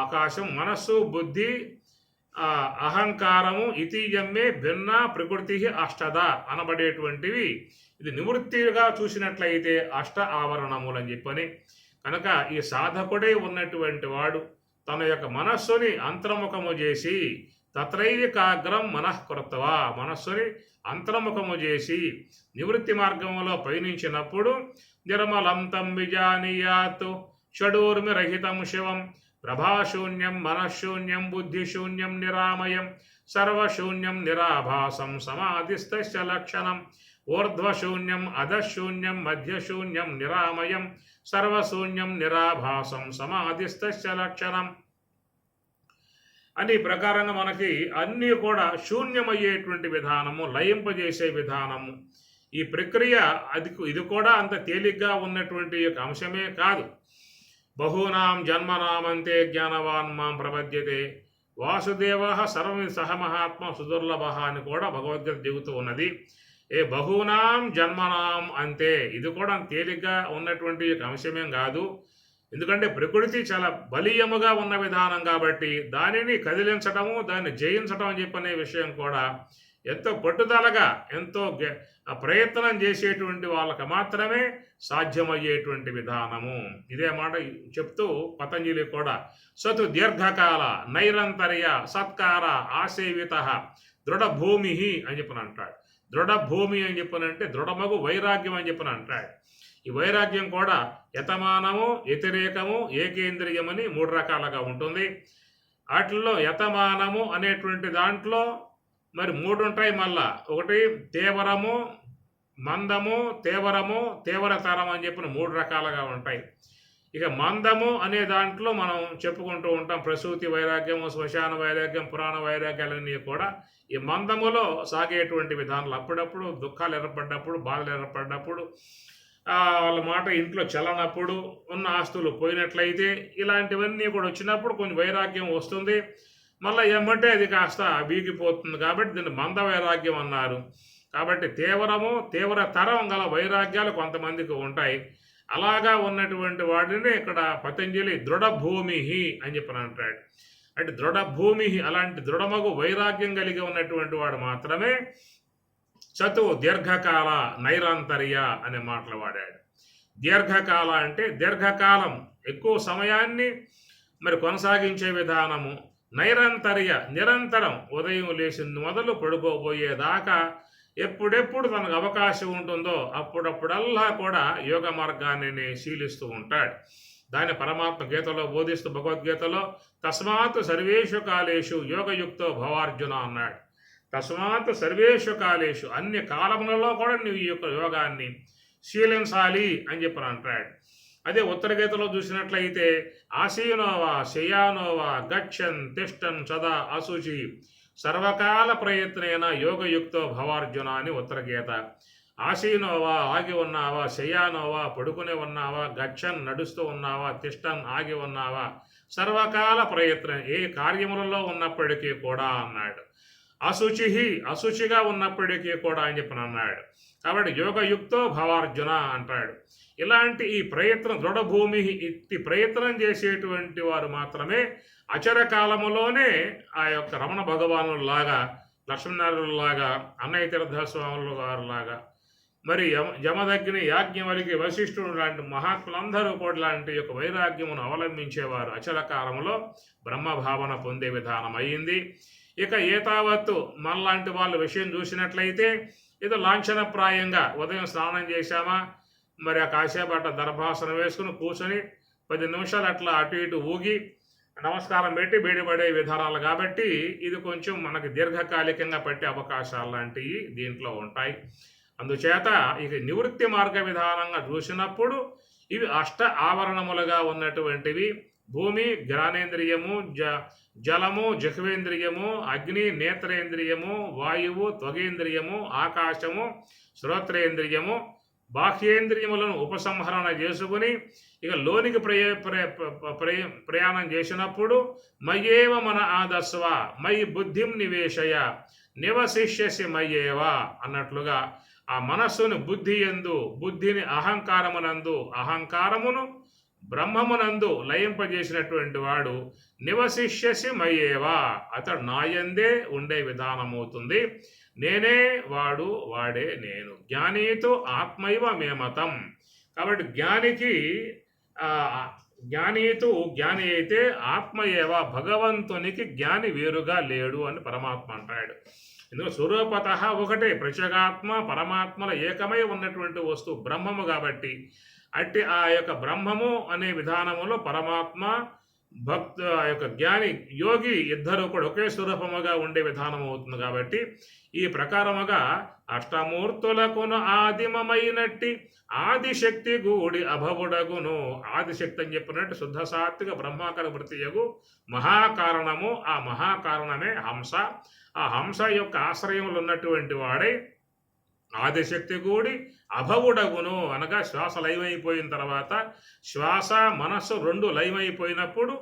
ఆకాశం, మనస్సు, బుద్ధి, అహంకారము ఇతీయమ్మే భిన్న ప్రకృతి అష్టద అనబడేటువంటివి ఇది నివృత్తిగా చూసినట్లయితే అష్ట ఆవరణములు అని చెప్పని కనుక ఈ సాధకుడే ఉన్నటువంటి వాడు తన యొక్క మనస్సుని అంతర్ముఖము చేసి తత్రైకాగ్రం మనఃకృత్వా మనస్సుని అంతర్ముఖము చేసి నివృత్తి మార్గంలో పయనించినప్పుడు నిర్మలం తం విజానీయాత్ షడూర్మిరహితం శివం ప్రభాశూన్యం మనఃశూన్యం బుద్ధిశూన్యం నిరామయం సర్వశూన్యం నిరాభాసం సమాధిస్థస్య లక్షణం ఊర్ధ్వశూన్యం అధశూన్యం మధ్యశూన్యం నిరామయం సర్వశూన్యం నిరాభాసం సమాధిస్థస్య లక్షణం అని ప్రకారంగా మనకి అన్నీ కూడా శూన్యమయ్యేటువంటి విధానము, లయింపజేసే విధానము. ఈ ప్రక్రియ ఇది కూడా అంత తేలిగ్గా ఉన్నటువంటి యొక్క అంశమే కాదు. బహూనాం జన్మనామంతే జ్ఞానవాన్ మాం ప్రపద్యతే వాసుదేవ సర్వం సహమహాత్మ సుదుర్లభ అని కూడా భగవద్గీత దిగుతూ ఉన్నది. బహూనాం జన్మనాం అంతే ఇది కూడా తేలిగ్గా ఉన్నటువంటి అంశమేం కాదు. ఎందుకంటే ప్రకృతి చాలా బలీయముగా ఉన్న విధానం కాబట్టి దానిని కదిలించటము, దాన్ని జయించటం అని చెప్పనే విషయం కూడా ఎంతో పట్టుదలగా ఎంతో ప్రయత్నం చేసేటువంటి వాళ్ళకి మాత్రమే సాధ్యమయ్యేటువంటి విధానము. ఇదే మాట చెప్తూ పతంజలి కూడా సతు దీర్ఘకాల నైరంతర్య సత్కార ఆసేవిత దృఢభూమి అని చెప్పని అంటాడు. దృఢభూమి అని చెప్పనంటే దృఢమగు వైరాగ్యం అని చెప్పని అంటాడు. ఈ వైరాగ్యం కూడా యతమానము, వ్యతిరేకము, ఏకేంద్రియమని 3 రకాలుగా ఉంటుంది. వాటిల్లో యతమానము అనేటువంటి దాంట్లో మరి 3 ఉంటాయి. మళ్ళా ఒకటి తీవ్రము, మందము, తీవ్రము, తీవ్రతరం అని చెప్పిన 3 రకాలుగా ఉంటాయి. ఇక మందము అనే దాంట్లో మనం చెప్పుకుంటూ ఉంటాం. ప్రసూతి వైరాగ్యము, శ్మశాన వైరాగ్యం, పురాణ వైరాగ్యాలన్నీ కూడా ఈ మందములో సాగేటువంటి విధానాలు. అప్పుడప్పుడు దుఃఖాలు ఏర్పడ్డప్పుడు, బాధలు ఏర్పడ్డప్పుడు, వాళ్ళ మాట ఇంట్లో చల్లనప్పుడు, ఉన్న ఆస్తులు పోయినట్లయితే, ఇలాంటివన్నీ కూడా వచ్చినప్పుడు కొంచెం వైరాగ్యం వస్తుంది. మళ్ళీ ఏమంటే అది కాస్త బీగిపోతుంది. కాబట్టి దీన్ని మంద వైరాగ్యం అన్నారు. కాబట్టి తీవ్రతరం గల వైరాగ్యాలు కొంతమందికి ఉంటాయి. అలాగా ఉన్నటువంటి వాడిని ఇక్కడ పతంజలి దృఢభూమి అని చెప్పని అంటాడు. అంటే దృఢభూమి, అలాంటి దృఢమగు వైరాగ్యం కలిగి ఉన్నటువంటి వాడు మాత్రమే దీర్ఘకాల నైరంతర్య అనే మాటలు వాడాడు. దీర్ఘకాల అంటే దీర్ఘకాలం, ఎక్కువ సమయాన్ని మరి కొనసాగించే విధానము. నైరంతర్య నిరంతరం, ఉదయం లేచింది మొదలు పడుకోబోయేదాకా ఎప్పుడెప్పుడు తనకు అవకాశం ఉంటుందో అప్పుడప్పుడల్లా కూడా యోగ మార్గాన్ని శీలిస్తూ ఉంటాడు. దాన్ని పరమాత్మ గీతలో బోధిస్తూ భగవద్గీతలో తస్మాత్ సర్వేషు కాలేషు యోగయుక్తో భవార్జున అన్నాడు. తస్మాత్ సర్వేషు కాలేషు, అన్ని కాలములలో కూడా నువ్వు ఈ యొక్క యోగాన్ని శీలించాలి అని చెప్పని అంటాడు. అదే ఉత్తర గీతలో చూసినట్లయితే ఆసీనోవా శయానోవా గచ్చన్ తిష్టన్ సదా అశుచి సర్వకాల ప్రయత్నేన యోగయుక్తో భవార్జున అని ఉత్తర గీత. ఆసీనోవా ఆగి ఉన్నావా, శయానోవా పడుకుని ఉన్నావా, గచ్చన్ నడుస్తూ ఉన్నావా, తిష్టన్ ఆగి ఉన్నావా, సర్వకాల ప్రయత్నం, ఏ కార్యములలో ఉన్నప్పటికీ కూడా అన్నాడు. అశుచిగా ఉన్నప్పటికీ కూడా అని చెప్పని అన్నాడు. కాబట్టి యోగయుక్తో భవార్జున అంటాడు. ఇలాంటి ఈ ప్రయత్నం దృఢభూమి, ఇట్టి ప్రయత్నం చేసేటువంటి వారు మాత్రమే అచర కాలములోనే ఆ యొక్క రమణ భగవానులాగా, లక్ష్మీనారాయణులాగా, అన్నయ్య తీర్థస్వాముల వారిలాగా, మరి యమదగ్ని, యాజ్ఞవల్కి, వశిష్ఠుడు లాంటి మహాత్ములందరూ కూడా లాంటి యొక్క వైరాగ్యమును అవలంబించేవారు అచల కాలంలో బ్రహ్మభావన పొందే విధానం అయ్యింది. ఇక ఏతావత్తు మనలాంటి వాళ్ళ విషయం చూసినట్లయితే ఏదో లాంఛనప్రాయంగా ఉదయం స్నానం చేశామా, మరి ఆ కాసేపట్ల దర్భాసనం వేసుకుని కూర్చొని 10 నిమిషాలు అట్లా అటు ఇటు ఊగి నమస్కారం పెట్టి బయటపడే విధానాలు. కాబట్టి ఇది కొంచెం మనకి దీర్ఘకాలికంగా పట్టే అవకాశాలు లాంటివి దీంట్లో ఉంటాయి. అందుచేత ఇక నివృత్తి మార్గ విధానంగా చూసినప్పుడు ఇవి అష్ట ఆవరణములుగా ఉన్నటువంటివి. భూమి జ్ఞానేంద్రియము, జలము జిహ్వేంద్రియము, అగ్ని నేత్రేంద్రియము, వాయువు త్వగేంద్రియము, ఆకాశము శ్రోత్రేంద్రియము, బాహ్యేంద్రియములను ఉపసంహరణ చేసుకుని ఇక లోనికి ప్రయాణం చేసినప్పుడు మయ్యేవ మన ఆదస్వ మయి బుద్ధిం నివేశయ నివశిష్యసి మయ్యేవా అన్నట్లుగా ఆ మనస్సును బుద్ధిని అహంకారమును బ్రహ్మమునందు లయింపజేసినటువంటి వాడు నివశిష్యసి మయ్యేవా, అతడు నాయందే ఉండే విధానమవుతుంది. నేనే వాడు, వాడే నేను. జ్ఞానీతో ఆత్మైవ మేమతం. కాబట్టి జ్ఞాని అయితే ఆత్మయేవ, భగవంతునికి జ్ఞాని వేరుగా లేడు అని పరమాత్మ అంటాడు. ఇందులో స్వరూపత ఒకటే, ప్రత్యేగాత్మ పరమాత్మల ఏకమై ఉన్నటువంటి వస్తువు బ్రహ్మము. కాబట్టి అట్టి ఆ యొక్క బ్రహ్మము అనే విధానములో పరమాత్మ ఆ యొక్క జ్ఞాని యోగి ఇద్దరు కూడా ఒకే స్వరూపముగా ఉండే విధానం అవుతుంది. కాబట్టి ఈ ప్రకారముగా అష్టమూర్తులకును ఆదిమమైనట్టి ఆదిశక్తి గూడి అభవుడగును. ఆదిశక్తి అని చెప్పినట్టు శుద్ధ సాత్విక బ్రహ్మాకార వృత్తియగు మహాకారణము. ఆ మహాకారణమే హంస. ఆ హంస యొక్క ఆశ్రయములు ఉన్నటువంటి వాడే ఆదిశక్తి కూడి అభవుడగును అనగా శ్వాస లయమైపోయిన తర్వాత శ్వాస మనస్సు రెండు లయమైపోయినప్పుడు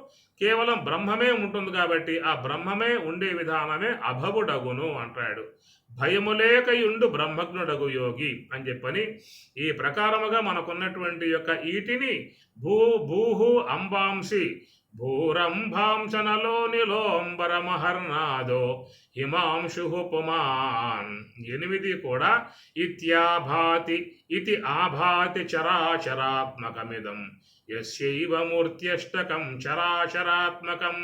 కేవలం బ్రహ్మమే ఉంటుంది. కాబట్టి ఆ బ్రహ్మమే ఉండే విధానమే అభవుడగును అంటాడు. భయము లేకయుండు బ్రహ్మజ్ఞుడగు యోగి అని చెప్పని ఈ ప్రకారముగా మనకున్నటువంటి యొక్క ఈటిని భూహు అంబాంసి భూరంభాంశనలో నిలోంబరమహర్నాదో హిమాంశు పుమాన్ 8 కూడా ఇత్యాభాతి ఇది ఆభాతి చరాచరాత్మకమిదం యస్యైవ మూర్త్యష్టకం చరాచరాత్మకం.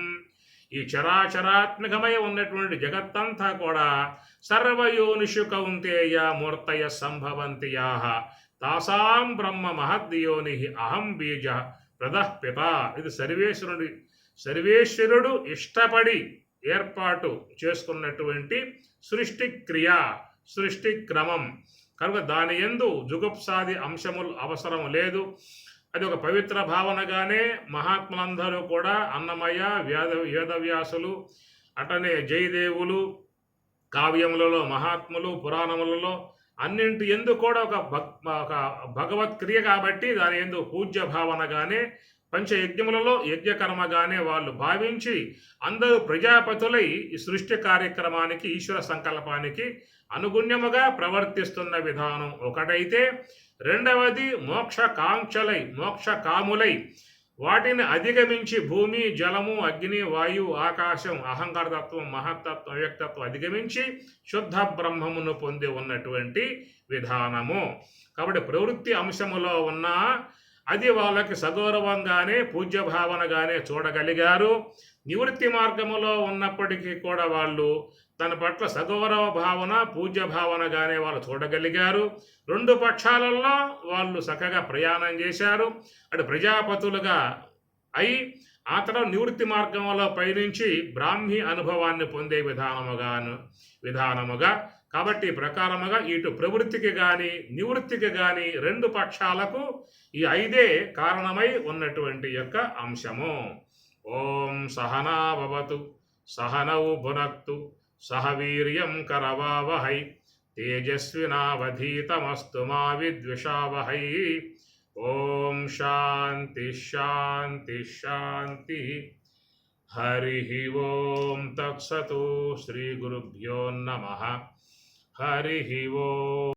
ఈ చరాచరాత్మకమై ఉన్నటువంటి జగత్తంతా కూడా సర్వయోనిషు కౌంతేయ మూర్తయ సంభవంతి యాః తాసాం బ్రహ్మ మహద్యోని అహం బీజ ప్రదఃపిత. ఇది సర్వేశ్వరుడు ఇష్టపడి ఏర్పాటు చేసుకున్నటువంటి సృష్టి క్రియ, సృష్టి క్రమం కనుక దాని యందు జుగుప్సాది అంశములు అవసరం లేదు. అది ఒక పవిత్ర భావనగానే మహాత్ములందరూ కూడా అన్నమయ్య, వేదవ్యాసులు, అటనే జయదేవులు, కావ్యములలో మహాత్ములు, పురాణములలో అన్నింటి ఎందు కూడా ఒక భగవత్ క్రియ కాబట్టి దాని ఎందు పూజ్య భావనగానే పంచయజ్ఞములలో యజ్ఞకర్మగానే వాళ్ళు భావించి అందరూ ప్రజాపతులై ఈ సృష్టి కార్యక్రమానికి, ఈశ్వర సంకల్పానికి అనుగుణ్యముగా ప్రవర్తిస్తున్న విధానం ఒకటైతే, రెండవది మోక్ష కాములై వాటిని అధిగమించి భూమి, జలము, అగ్ని, వాయువు, ఆకాశం, అహంకారతత్వం, మహత్తత్వం, అవ్యక్తత్వం అధిగమించి శుద్ధ బ్రహ్మమును పొంది ఉన్నటువంటి విధానము. కాబట్టి ప్రవృత్తి అంశములో ఉన్న అది వాళ్ళకి సగౌరవంగానే పూజ్య భావనగానే చూడగలిగారు. నివృత్తి మార్గములో ఉన్నప్పటికీ కూడా వాళ్ళు తన పట్ల సగౌరవ భావన, పూజ్య భావనగానే వాళ్ళు చూడగలిగారు. రెండు పక్షాలలో వాళ్ళు చక్కగా ప్రయాణం చేశారు. అటు ప్రజాపతులుగా అయి ఆ తర్వాత నివృత్తి మార్గంలో పయనించి బ్రాహ్మీ అనుభవాన్ని పొందే విధానముగా కాబట్టి ప్రకారముగా ఇటు ప్రవృత్తికి కానీ నివృత్తికి కానీ రెండు పక్షాలకు ఈ 5 కారణమై ఉన్నటువంటి యొక్క అంశము. ఓం సహనా భవతు సహనౌ భునక్తు సహ వీర్యం కరవావహై తేజస్వినావధీతమస్తు మా విద్విషావహై. ఓం శాంతి శాంతి శాంతి. హరి ఓం తత్సతు. శ్రీ గురుభ్యో నమః. హరి ఓం.